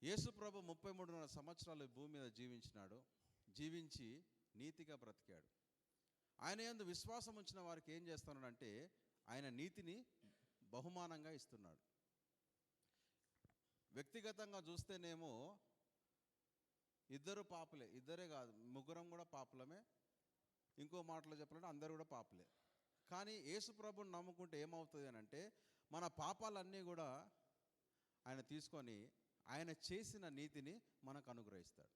యేసు ప్రభు 33 సంవత్సరాలు భూమి మీద జీవించి నీతిగా బ్రతికాడు. ఆయన యందు విశ్వాసం ఉంచిన వారికి ఏం చేస్తున్నాడంటే ఆయన నీతిని బహుమానంగా ఇస్తున్నాడు. వ్యక్తిగతంగా చూస్తేనేమో ఇద్దరు పాపులే, ఇద్దరే కాదు, ముగ్గురం కూడా పాపులమే. ఇంకో మాటలో చెప్పాలంటే అందరూ కూడా పాపులే. కానీ యేసు ప్రభుని నమ్ముకుంటే ఏమవుతుంది అని అంటే, మన పాపాలన్నీ కూడా ఆయన తీసుకొని ఆయన చేసిన నీతిని మనకు అనుగ్రహిస్తాడు.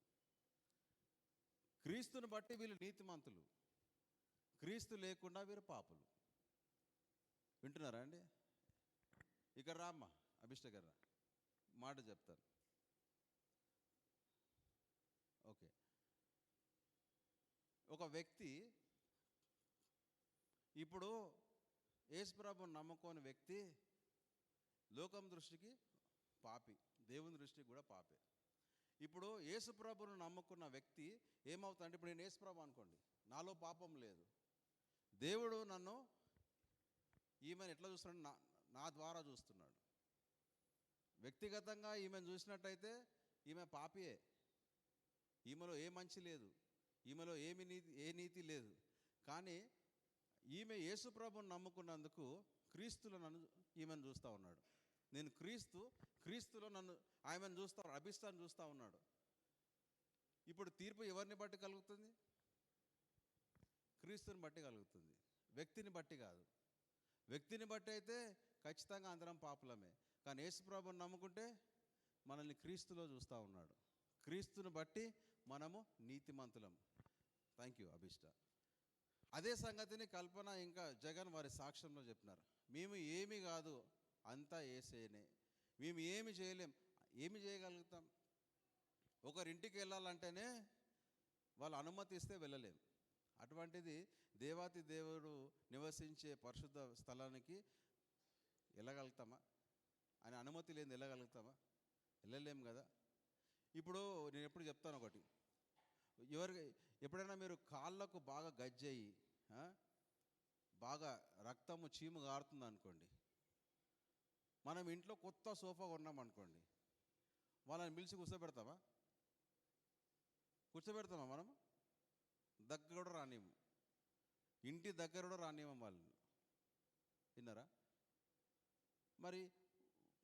క్రీస్తుని బట్టి వీళ్ళు నీతిమంతులు, క్రీస్తు లేకుండా వీరు పాపులు. వింటున్నారా అండి? ఇక్కడ రామ్మా, అభిష్ట గారు మాట చెప్తాను. ఓకే, ఒక వ్యక్తి ఇప్పుడు యేసుప్రభుని నమ్ముకోని వ్యక్తి లోకం దృష్టికి పాపి, దేవుని దృష్టికి కూడా పాపే. ఇప్పుడు యేసుప్రభుని నమ్ముకున్న వ్యక్తి ఏమవుతాడంటే, ఇప్పుడు నేను యేసుప్రభు అనుకోండి, నాలో పాపం లేదు, దేవుడు నన్ను ఈమెను ఎట్లా చూస్తున్నాడు, నా ద్వారా చూస్తున్నాడు. వ్యక్తిగతంగా ఈమెను చూసినట్టయితే ఈమె పాపియే, ఈమెలో ఏ మంచి లేదు, ఈమెలో ఏ నీతి లేదు. కానీ ఈమె యేసుప్రభుని నమ్ముకున్నందుకు క్రీస్తులో ఈమెను చూస్తూ ఉన్నాడు. నేను క్రీస్తులో ఆమెను చూస్తా, అభిష్టాన్ని చూస్తూ ఉన్నాడు. ఇప్పుడు తీర్పు ఎవరిని బట్టి కలుగుతుంది? క్రీస్తుని బట్టి కలుగుతుంది, వ్యక్తిని బట్టి కాదు. వ్యక్తిని బట్టి అయితే ఖచ్చితంగా అందరం పాపులమే. కానీ యేసుప్రభుని నమ్ముకుంటే మనల్ని క్రీస్తులో చూస్తూ ఉన్నాడు. క్రీస్తుని బట్టి మనము నీతిమంతులం. Thank you అభిష్ట. అదే సంగతిని కల్పన ఇంకా జగన్ వారి సాక్ష్యంలో చెప్పినారు. మేము ఏమీ కాదు, అంతా యేసేనే, మేము ఏమి చేయలేం. ఏమి చేయగలుగుతాం? ఒకరింటికి వెళ్ళాలంటేనే వాళ్ళు అనుమతి ఇస్తే వెళ్ళలేం. అటువంటిది దేవాతి దేవుడు నివసించే పరిశుద్ధ స్థలానికి వెళ్ళగలుగుతామా? ఆయన అనుమతి లేని వెళ్ళగలుగుతామా? వెళ్ళలేం కదా. ఇప్పుడు నేను ఎప్పుడు చెప్తాను ఒకటి, ఎప్పుడైనా మీరు కాళ్ళకు బాగా గజ్జయి బాగా రక్తము చీము గారుతుంది అనుకోండి, మనం ఇంట్లో కొత్త సోఫా కొన్నాం అనుకోండి, వాళ్ళని పిలిచి కూర్చోబెడతామా? మనం దగ్గర కూడా రానివ్వము, ఇంటి దగ్గర కూడా రానివ్వం వాళ్ళని. విన్నారా? మరి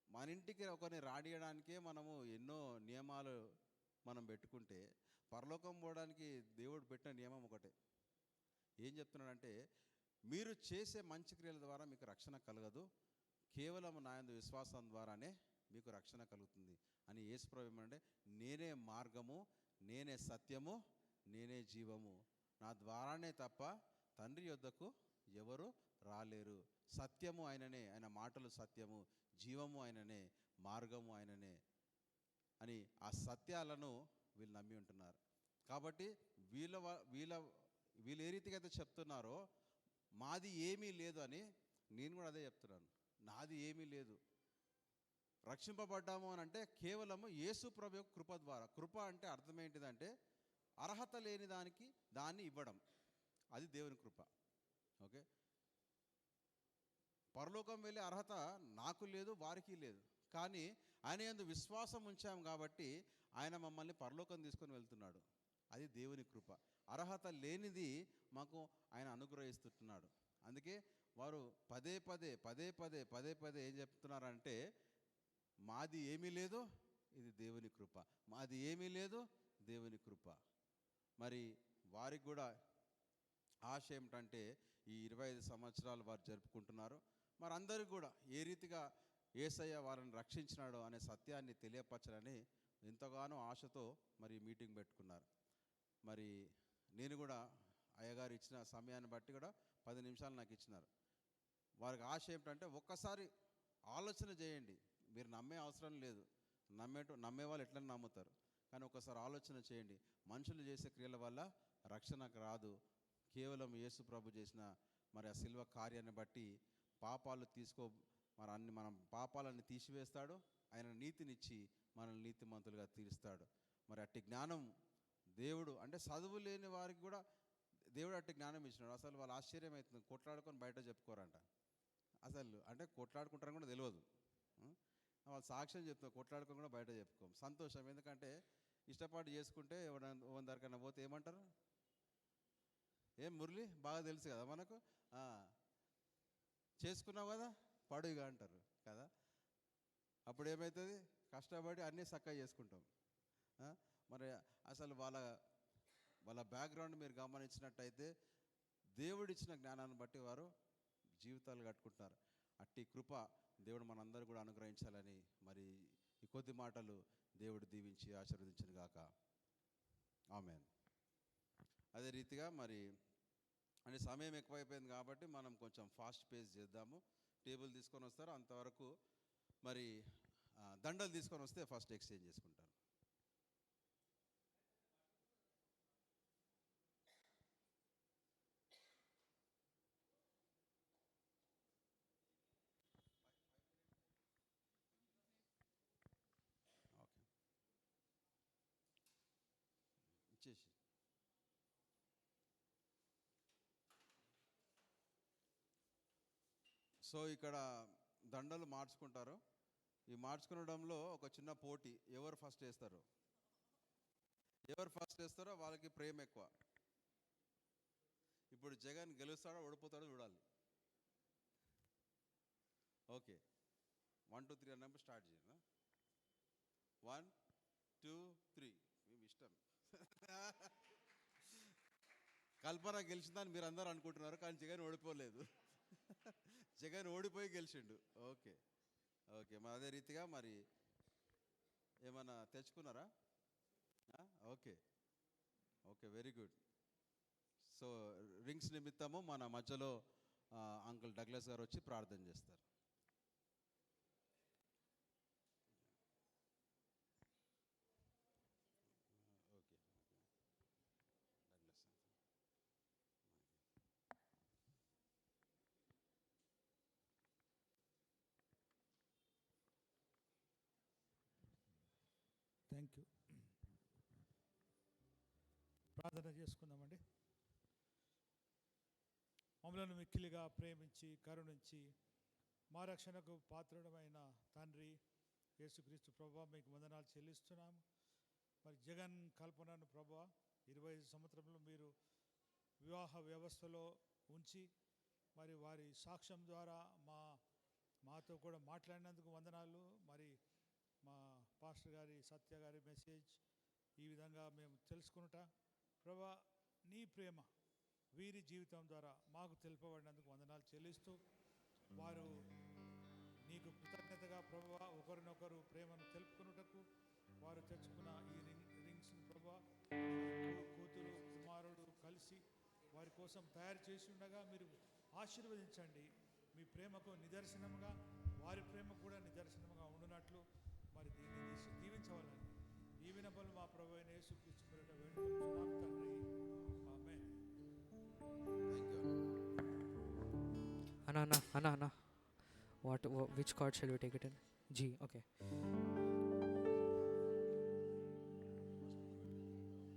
మన ఇంటికి ఒకరిని రానియడానికే మనము ఎన్నో నియమాలు మనం పెట్టుకుంటే, పరలోకం పోవడానికి దేవుడు పెట్టిన నియమం ఒకటే. ఏం చెప్తున్నాడంటే, మీరు చేసే మంచి క్రియల ద్వారా మీకు రక్షణ కలగదు, కేవలం నా యందు విశ్వాసం ద్వారానే మీకు రక్షణ కలుగుతుంది అని యేసుప్రభు ఏమంటే, నేనే మార్గము, నేనే సత్యము, నేనే జీవము, నా ద్వారానే తప్ప తండ్రి యొద్దకు ఎవరు రాలేరు. సత్యము ఆయననే, ఆయన మాటలు సత్యము, జీవము ఆయననే, మార్గము ఆయననే అని ఆ సత్యాలను వీళ్ళు నమ్మి ఉంటున్నారు. కాబట్టి వీళ్ళు ఏ రీతిగా అయితే చెప్తున్నారో మాది ఏమీ లేదు అని నేను కూడా అదే చెప్తున్నాను. నాది ఏమీ లేదు. రక్షింపబడ్డాము అని అంటే కేవలము యేసు ప్రభు యొక్క కృప ద్వారా. కృప అంటే అర్థం ఏంటిదంటే అర్హత లేని దానికి దాన్ని ఇవ్వడం, అది దేవుని కృప. ఓకే, పరలోకం వెళ్ళే అర్హత నాకు లేదు, వారికి లేదు. కానీ ఆయన యందు విశ్వాసం ఉంచాం కాబట్టి ఆయన మమ్మల్ని పరలోకం తీసుకొని వెళ్తున్నాడు. అది దేవుని కృప. అర్హత లేనిది మాకు ఆయన అనుగ్రహిస్తున్నాడు. అందుకే వారు పదే పదే ఏం చెప్తున్నారంటే మాది ఏమీ లేదు, ఇది దేవుని కృప, మాది ఏమీ లేదు, దేవుని కృప. మరి వారికి కూడా ఆశ ఏమిటంటే ఈ 25 సంవత్సరాలు వారు జరుపుకుంటున్నారు. మరి అందరికీ కూడా ఏ రీతిగా యేసయ్య వారిని రక్షించినాడో అనే సత్యాన్ని తెలియపరచాలని ఎంతగానో ఆశతో మరి మీటింగ్ పెట్టుకున్నారు. మరి నేను కూడా అయ్యగారు ఇచ్చిన సమయాన్ని బట్టి కూడా 10 నిమిషాలు నాకు ఇచ్చినారు. వారికి ఆశ ఏమిటంటే ఒక్కసారి ఆలోచన చేయండి. మీరు నమ్మే అవసరం లేదు, నమ్మే వాళ్ళు ఎట్లా నమ్ముతారు. కానీ ఒకసారి ఆలోచన చేయండి. మనుషులు చేసే క్రియల వల్ల రక్షణకు రాదు. కేవలం యేసు ప్రభు చేసిన మరి ఆ శిల్వ కార్యాన్ని బట్టి పాపాలు మనం పాపాలను తీసివేస్తాడు. ఆయన నీతినిచ్చి మనల్ని నీతిమంతులుగా తీరుస్తాడు. మరి అట్టి జ్ఞానం దేవుడు అంటే చదువు లేని వారికి కూడా దేవుడు అట్టి జ్ఞానం ఇచ్చినాడు. అసలు వాళ్ళు ఆశ్చర్యం అవుతుంది. కొట్లాడుకొని బయట చెప్పుకోరంట. అసలు అంటే కొట్లాడుకుంటారని కూడా తెలియదు. వాళ్ళు సాక్ష్యం చెప్తారు, కొట్లాడుకొని కూడా బయట చెప్పుకోం. సంతోషం. ఎందుకంటే ఇష్టపాటు చేసుకుంటే ఎవరి దగ్గరకన్నా పోతే ఏమంటారు, ఏం మురళి బాగా తెలుసు కదా మనకు, చేసుకున్నావు కదా పడుగా అంటారు కదా. అప్పుడు ఏమవుతుంది, కష్టపడి అన్నీ చక్కగా చేసుకుంటాం. మరి అసలు వాళ్ళ బ్యాక్గ్రౌండ్ మీరు గమనించినట్టయితే దేవుడిచ్చిన జ్ఞానాన్ని బట్టి వారు జీవితాలు కట్టుకుంటున్నారు. అట్టి కృప దేవుడు మనందరూ కూడా అనుగ్రహించాలని మరి ఈ కొద్ది మాటలు దేవుడు దీవించి ఆశీర్వదించును గాక. ఆమేన్. అదే రీతిగా మరి అంటే సమయం ఎక్కువైపోయింది కాబట్టి మనం కొంచెం ఫాస్ట్ పేస్ చేద్దాము. టేబుల్ తీసుకొని వస్తారు, అంతవరకు మరి దండలు తీసుకొని వస్తే ఫస్ట్ ఎక్స్చేంజ్ చేసుకుంటారు. ఓకే, ఇచ్చేసి సో ఇక్కడ దండలు మార్చుకుంటారు. ఈ మార్చుకునడంలో ఒక చిన్న పోటీ, ఎవరు ఫస్ట్ వేస్తారో వాళ్ళకి ప్రేమ ఎక్కువ. ఇప్పుడు జగన్ గెలుస్తాడో ఓడిపోతాడో చూడాలి. ఓకే, 1 2 3 అన్నప్పుడు స్టార్ట్ చేయండి. 1 2 3 మేము ఇష్టం. కల్పన గెలిచిందని మీరు అందరూ అనుకుంటున్నారు, కానీ జగన్ ఓడిపోలేదు. జగన్ ఓడిపోయి గెలిచిండు. ఓకే ఓకే, మరి అదే రీతిగా మరి ఏమన్నా తెచ్చుకున్నారా? Okay okay, very good. So rings నిమిత్తము మన మధ్యలో అంకుల్ డగ్లస్ గారు వచ్చి ప్రార్థన చేస్తారు. Okay Douglas. Thank you. ప్రార్థన చేసుకుందామండి. మమ్మలను మిక్కిలిగా ప్రేమించి కరుణించి మా రక్షణకు పాత్రుడమైన తండ్రి యేసుక్రీస్తు ప్రభువా, మీకు వందనాలు చెల్లిస్తున్నాము. మరి జగన్ కల్పనను ప్రభువా 25 సంవత్సరంలో మీరు వివాహ వ్యవస్థలో ఉంచి మరి వారి సాక్ష్యం ద్వారా మాతో కూడా మాట్లాడినందుకు వందనాలు. మరి మా పాస్టర్ గారి సత్య గారి మెసేజ్ ఈ విధంగా మేము తెలుసుకునుట ప్రభా, నీ ప్రేమ వీరి జీవితం ద్వారా మాకు తెలుపబడినందుకు వందనాలు చెల్లిస్తూ, వారు నీకు కృతజ్ఞతగా ప్రభువా ఒకరినొకరు ప్రేమను తెలుపుకున్నటకు వారు తెచ్చుకున్న ఈ రింగ్స్ని ప్రభువా కూతురు కుమారుడు కలిసి వారి కోసం తయారు చేసి ఉండగా మీరు ఆశీర్వదించండి. మీ ప్రేమకు నిదర్శనముగా వారి ప్రేమ కూడా నిదర్శనముగా ఉండునట్లు మరి దీన్ని దీవించవాలని ఈ వినపలు మా ప్రభు అయిన యేసుక్రీస్తు పేరిట వేడుకుంటున్నాం తండ్రి. ఆమేన్. Anna. Which chord shall we take it in? G. Okay.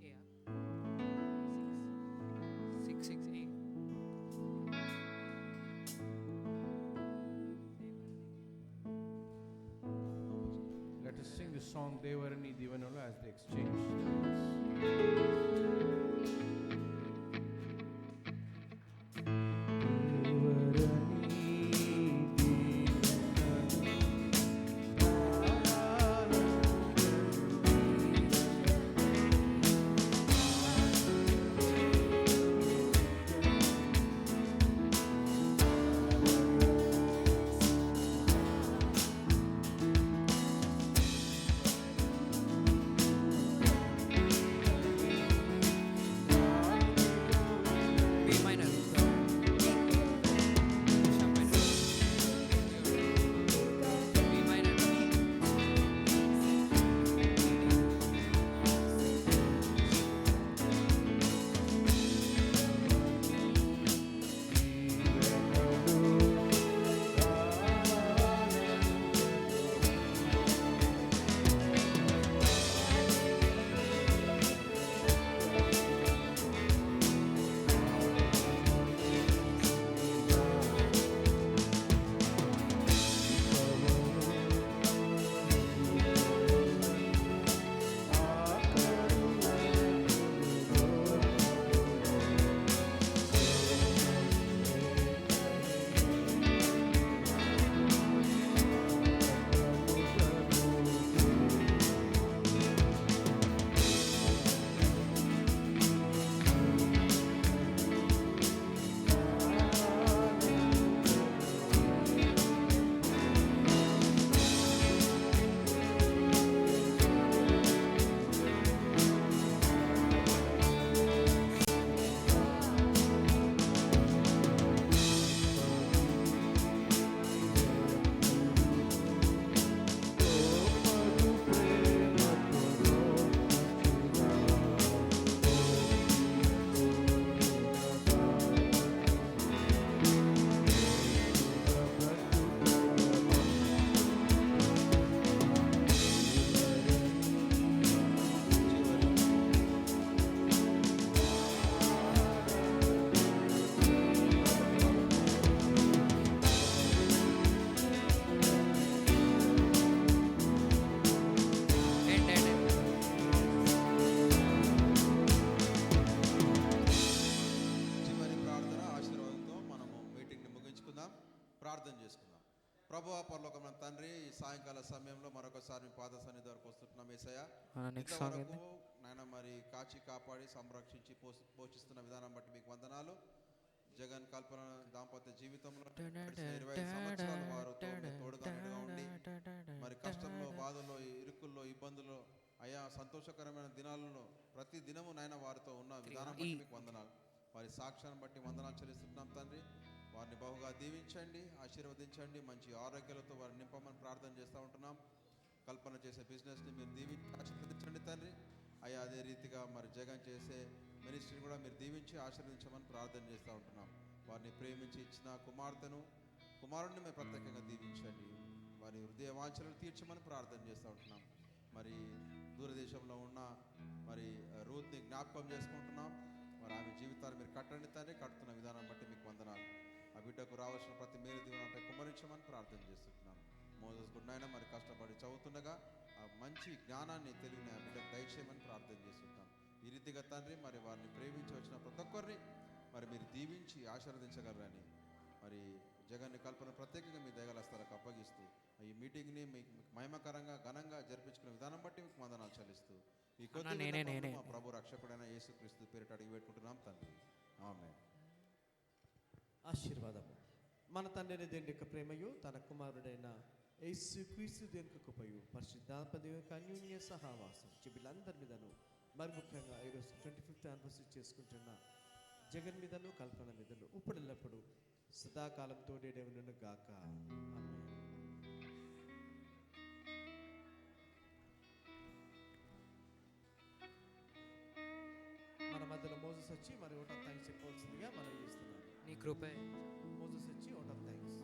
Yeah. 6 A. Let us sing the song Devarani Divanolo as they exchange. ప్రార్థన చేసుకుందాం. ప్రభువా పరలోకమైన తండ్రి, ఈ సాయంకాల సమయంలో మరొకసారి మీ పాద సన్నిధి వరకు వస్తున్నాం యేసయ్య. ఇంతవరకు నాయన మరి కాచి కాపాడి సంరక్షించి పోషిస్తున్న విధానం బట్టి మీకు వందనాలు. జగన్ కల్పన దాంపత్య జీవితంలో 25 సంవత్సరాలు వారు తోడుగా ఉండి మరి కష్టంలో, బాధల్లో, ఇరుకుల్లో, ఇబ్బందుల్లో అయా సంతోషకరమైన దినాలలో ప్రతి దినము నాయన వారితో ఉన్న విధానం బట్టి మీకు వందనాలు. వారి సాక్ష్యాన్ని బట్టి వందనాలు చెల్లిస్తున్నాం తండ్రి. వారిని బహుగా దీవించండి, ఆశీర్వదించండి, మంచి ఆరోగ్యాలతో వారిని నింపమని ప్రార్థన చేస్తూ ఉంటున్నాం. కల్పన చేసే బిజినెస్ని మీరు దీవించి ఆశీర్వదించండి తండ్రి. అయ్యా అదే రీతిగా మరి జగన్ చేసే మినిస్ట్రీని కూడా మీరు దీవించి ఆశీర్వదించమని ప్రార్థన చేస్తూ ఉంటున్నాం. వారిని ప్రేమించి ఇచ్చిన కుమారుడిని మేము ప్రత్యేకంగా దీవించండి. వారి హృదయ వాంఛలను తీర్చమని ప్రార్థన చేస్తూ ఉంటున్నాం. మరి దూరదేశంలో ఉన్న మరి రూత్ని జ్ఞాపకం చేసుకుంటున్నాం. మరి ఆమె జీవితాన్ని మీరు కట్టండి తండ్రి. కట్టుతున్న విధానం బట్టి మీకు వందనాలు. ఆ బిడ్డకు రావాల్సిన ప్రతి మేలు దీవెనపై కుమ్మరించమని ప్రార్థన చేస్తున్నాం. మోజస్ గుడ్నైనా మరి కష్టపడి చదువుతుండగా ఆ మంచి జ్ఞానాన్ని, తెలివిని ఆ బిడ్డకు దయచేయమని ప్రార్థన చేస్తున్నాం. ఈ రీతిగా తండ్రి మరి వారిని ప్రేమించి వచ్చిన ప్రతి ఒక్కరిని మరి మీరు దీవించి ఆశీర్వదించగలరని మరి జగన్ని కల్పన ప్రత్యేకంగా మీ దయగలస్తాలకు అప్పగిస్తూ ఈ మీటింగ్ని మీకు మహిమకరంగా ఘనంగా జరిపించుకునే విధానం బట్టి మీకు వందనాలు చెల్లిస్తూ ఈ కొద్ది మా ప్రభు రక్షకుడైన యేసుక్రీస్తు పేరిట అడిగి పెట్టుకుంటున్నాం తండ్రి. ఆమేన్. ఆశీర్వాదము. మన తండ్రి దేవుని యొక్క ప్రేమయు, తన కుమారుడైన యేసుక్రీస్తు దేవుని యొక్క కృపయు, పరిశుద్ధాత్మ దేవుని యొక్క అన్యోన్య సహవాసం వీళ్ళందరి మీదను, మరి ముఖ్యంగా ఈరోజు 25th యానివర్సరీ చేసుకుంటున్న జగన్ మీదను కల్పన మీదను ఇప్పుడు ఎల్లప్పుడు సదాకాలం తోడేడేవును గాక. ఆమేన్. మన మధ్యలో మోజెస్ వచ్చి మరి ఓట్ ఆఫ్ థ్యాంక్స్ చెప్పవలసిందిగా మనం చేస్తున్నాం. నీ కృపే మోజెస్ వచ్చి ఓట్ ఆఫ్ థ్యాంక్స్.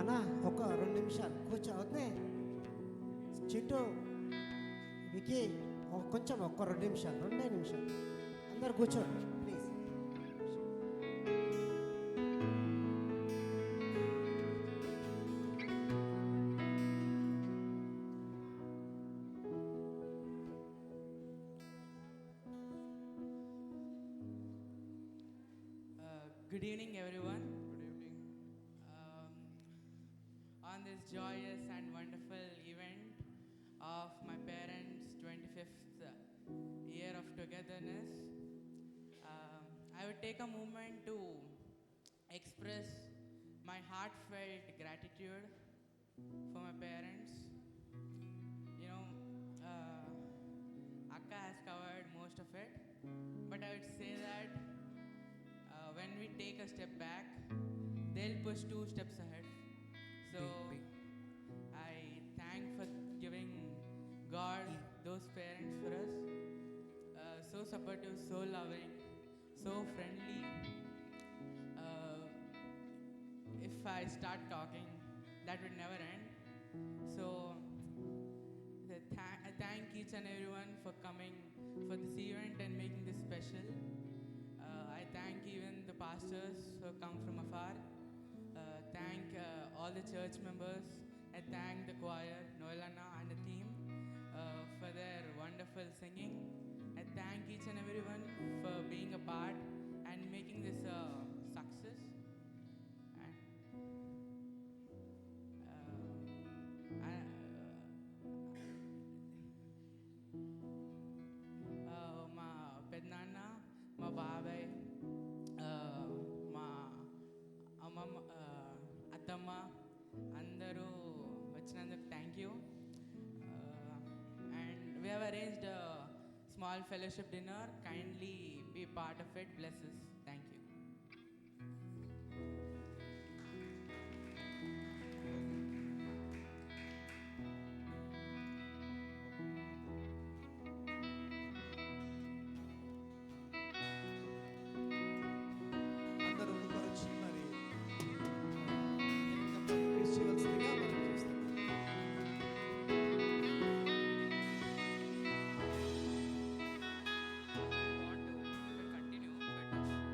అన్నా ఒక 2 నిమిషాలు కూర్చో. అవుతున్నాయి చిట్టు వికీ కొంచెం ఒక్క 2 నిమిషాలు, 2 నిమిషాలు అందరు కూర్చోండి please. Good evening, everyone. Good evening. On this joyous and wonderful event of my parents' 25th year of togetherness, I would take a moment to express my heartfelt gratitude for my parents. You know, Akka has covered most of it, but I would say that when we take a step back, they'll push 2 steps ahead. So I thank for giving God those parents for us. So supportive, so loving, so friendly. If I start talking, that would never end. So I thank each and everyone for coming for this event and making this special. I thank even the pastors who have come from afar. Thank all the church members. I thank the choir, Noelana and the team for their wonderful singing. I thank each and everyone for being a part and making this a success. And, మా పెద్దనాన్న, మా బాబాయ్, మా అమ్మమ్మ, అత్తమ్మ అందరూ వచ్చినందుకు thank you. And we have arranged small fellowship dinner. Kindly be part of it. Blesses. Thank you. అందరూ ముందరొచ్చి మరి ప్లీజ్ చేయవలసిందిగా మనం చేస్తున్నాం. Want to continue? Better.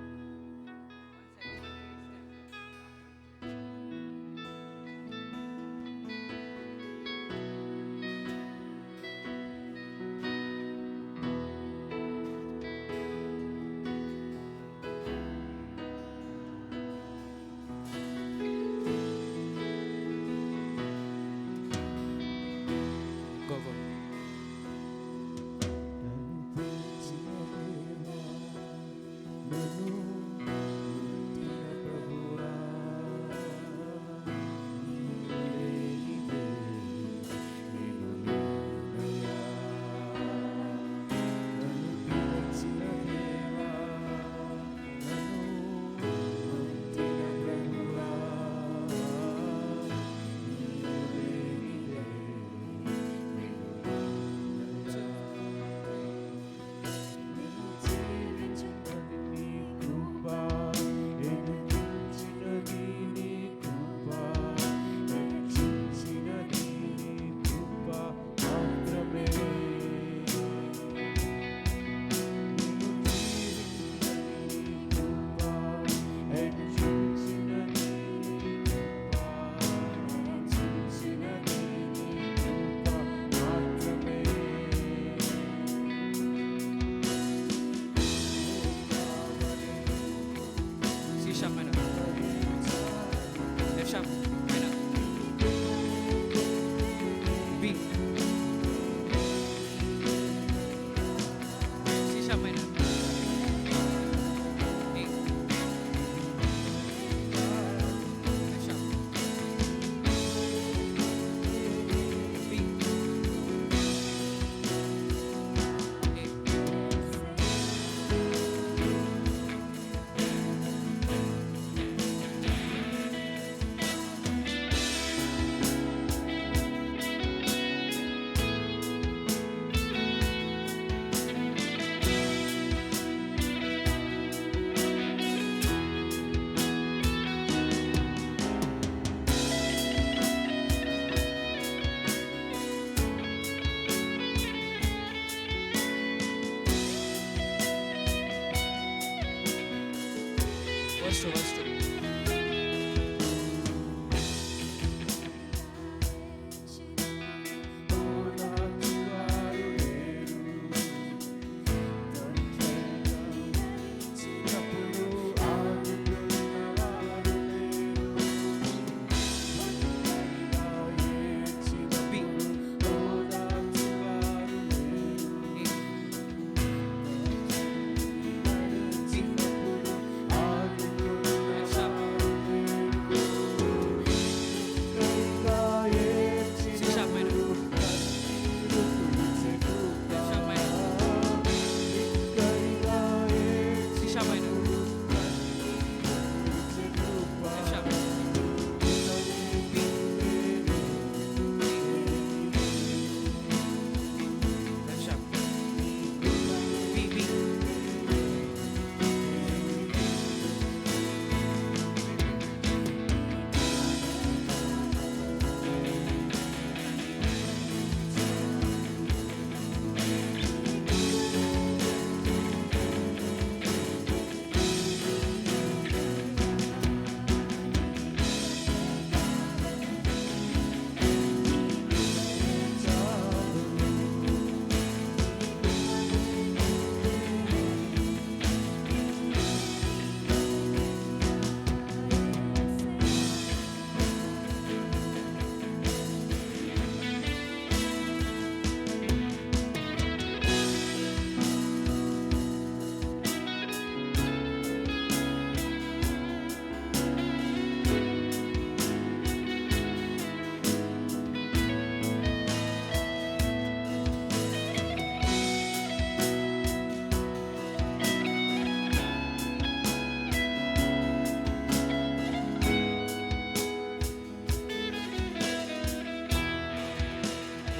verse 2, verse 2.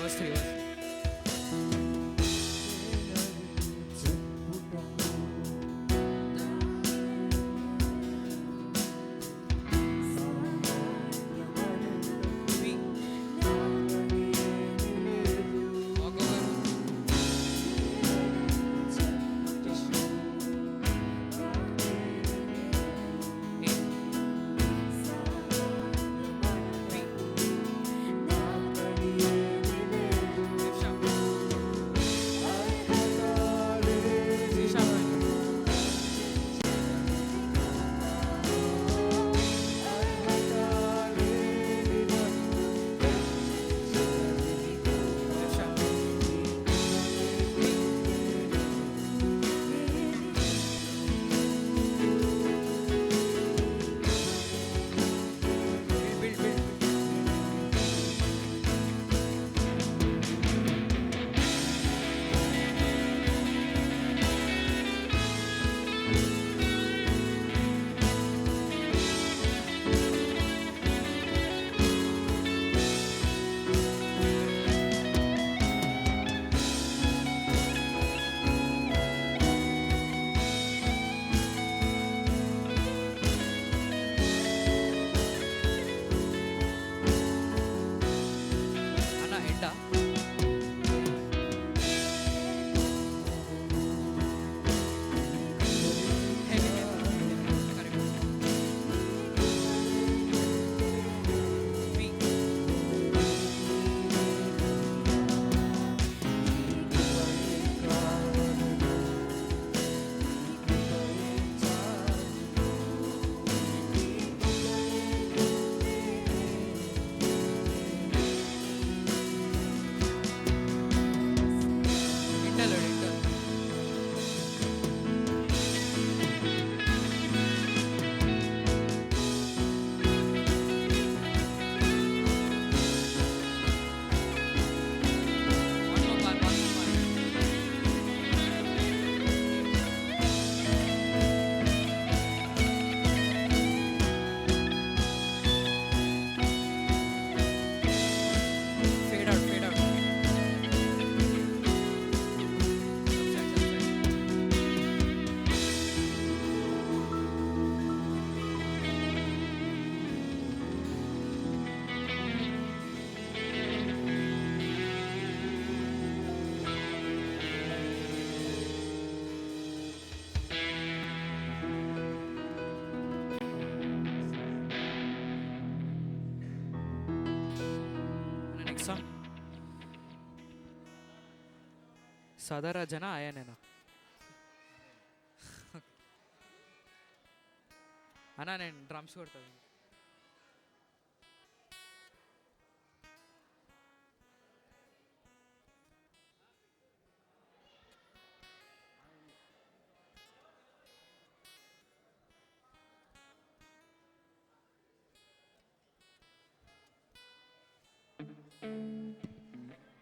Verse 3, verse 3. What song? Sadara Jana Ayanena. అన్నా నేను drums కొడతాను.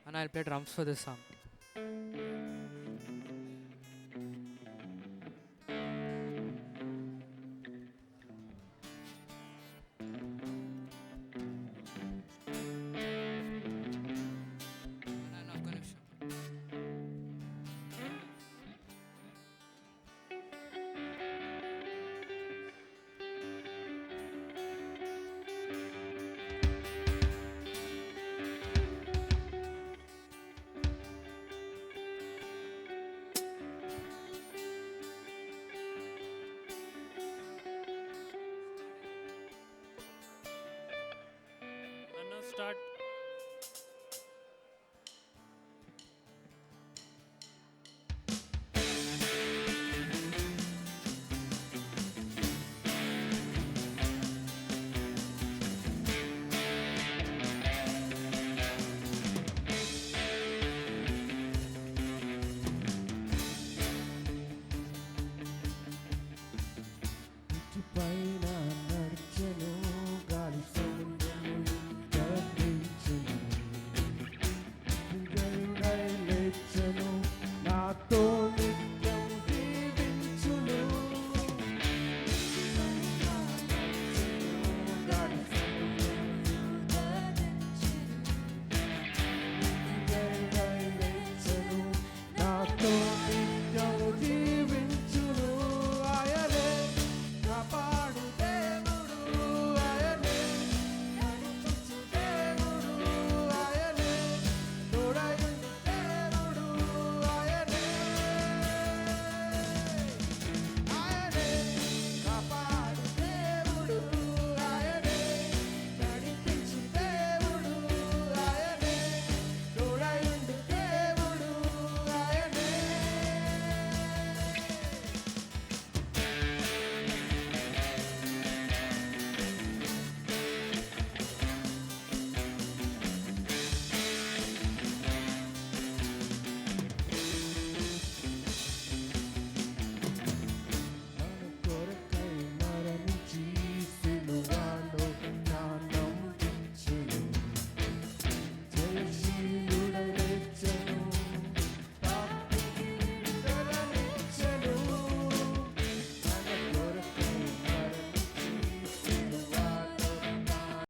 And I'll play drums for this song.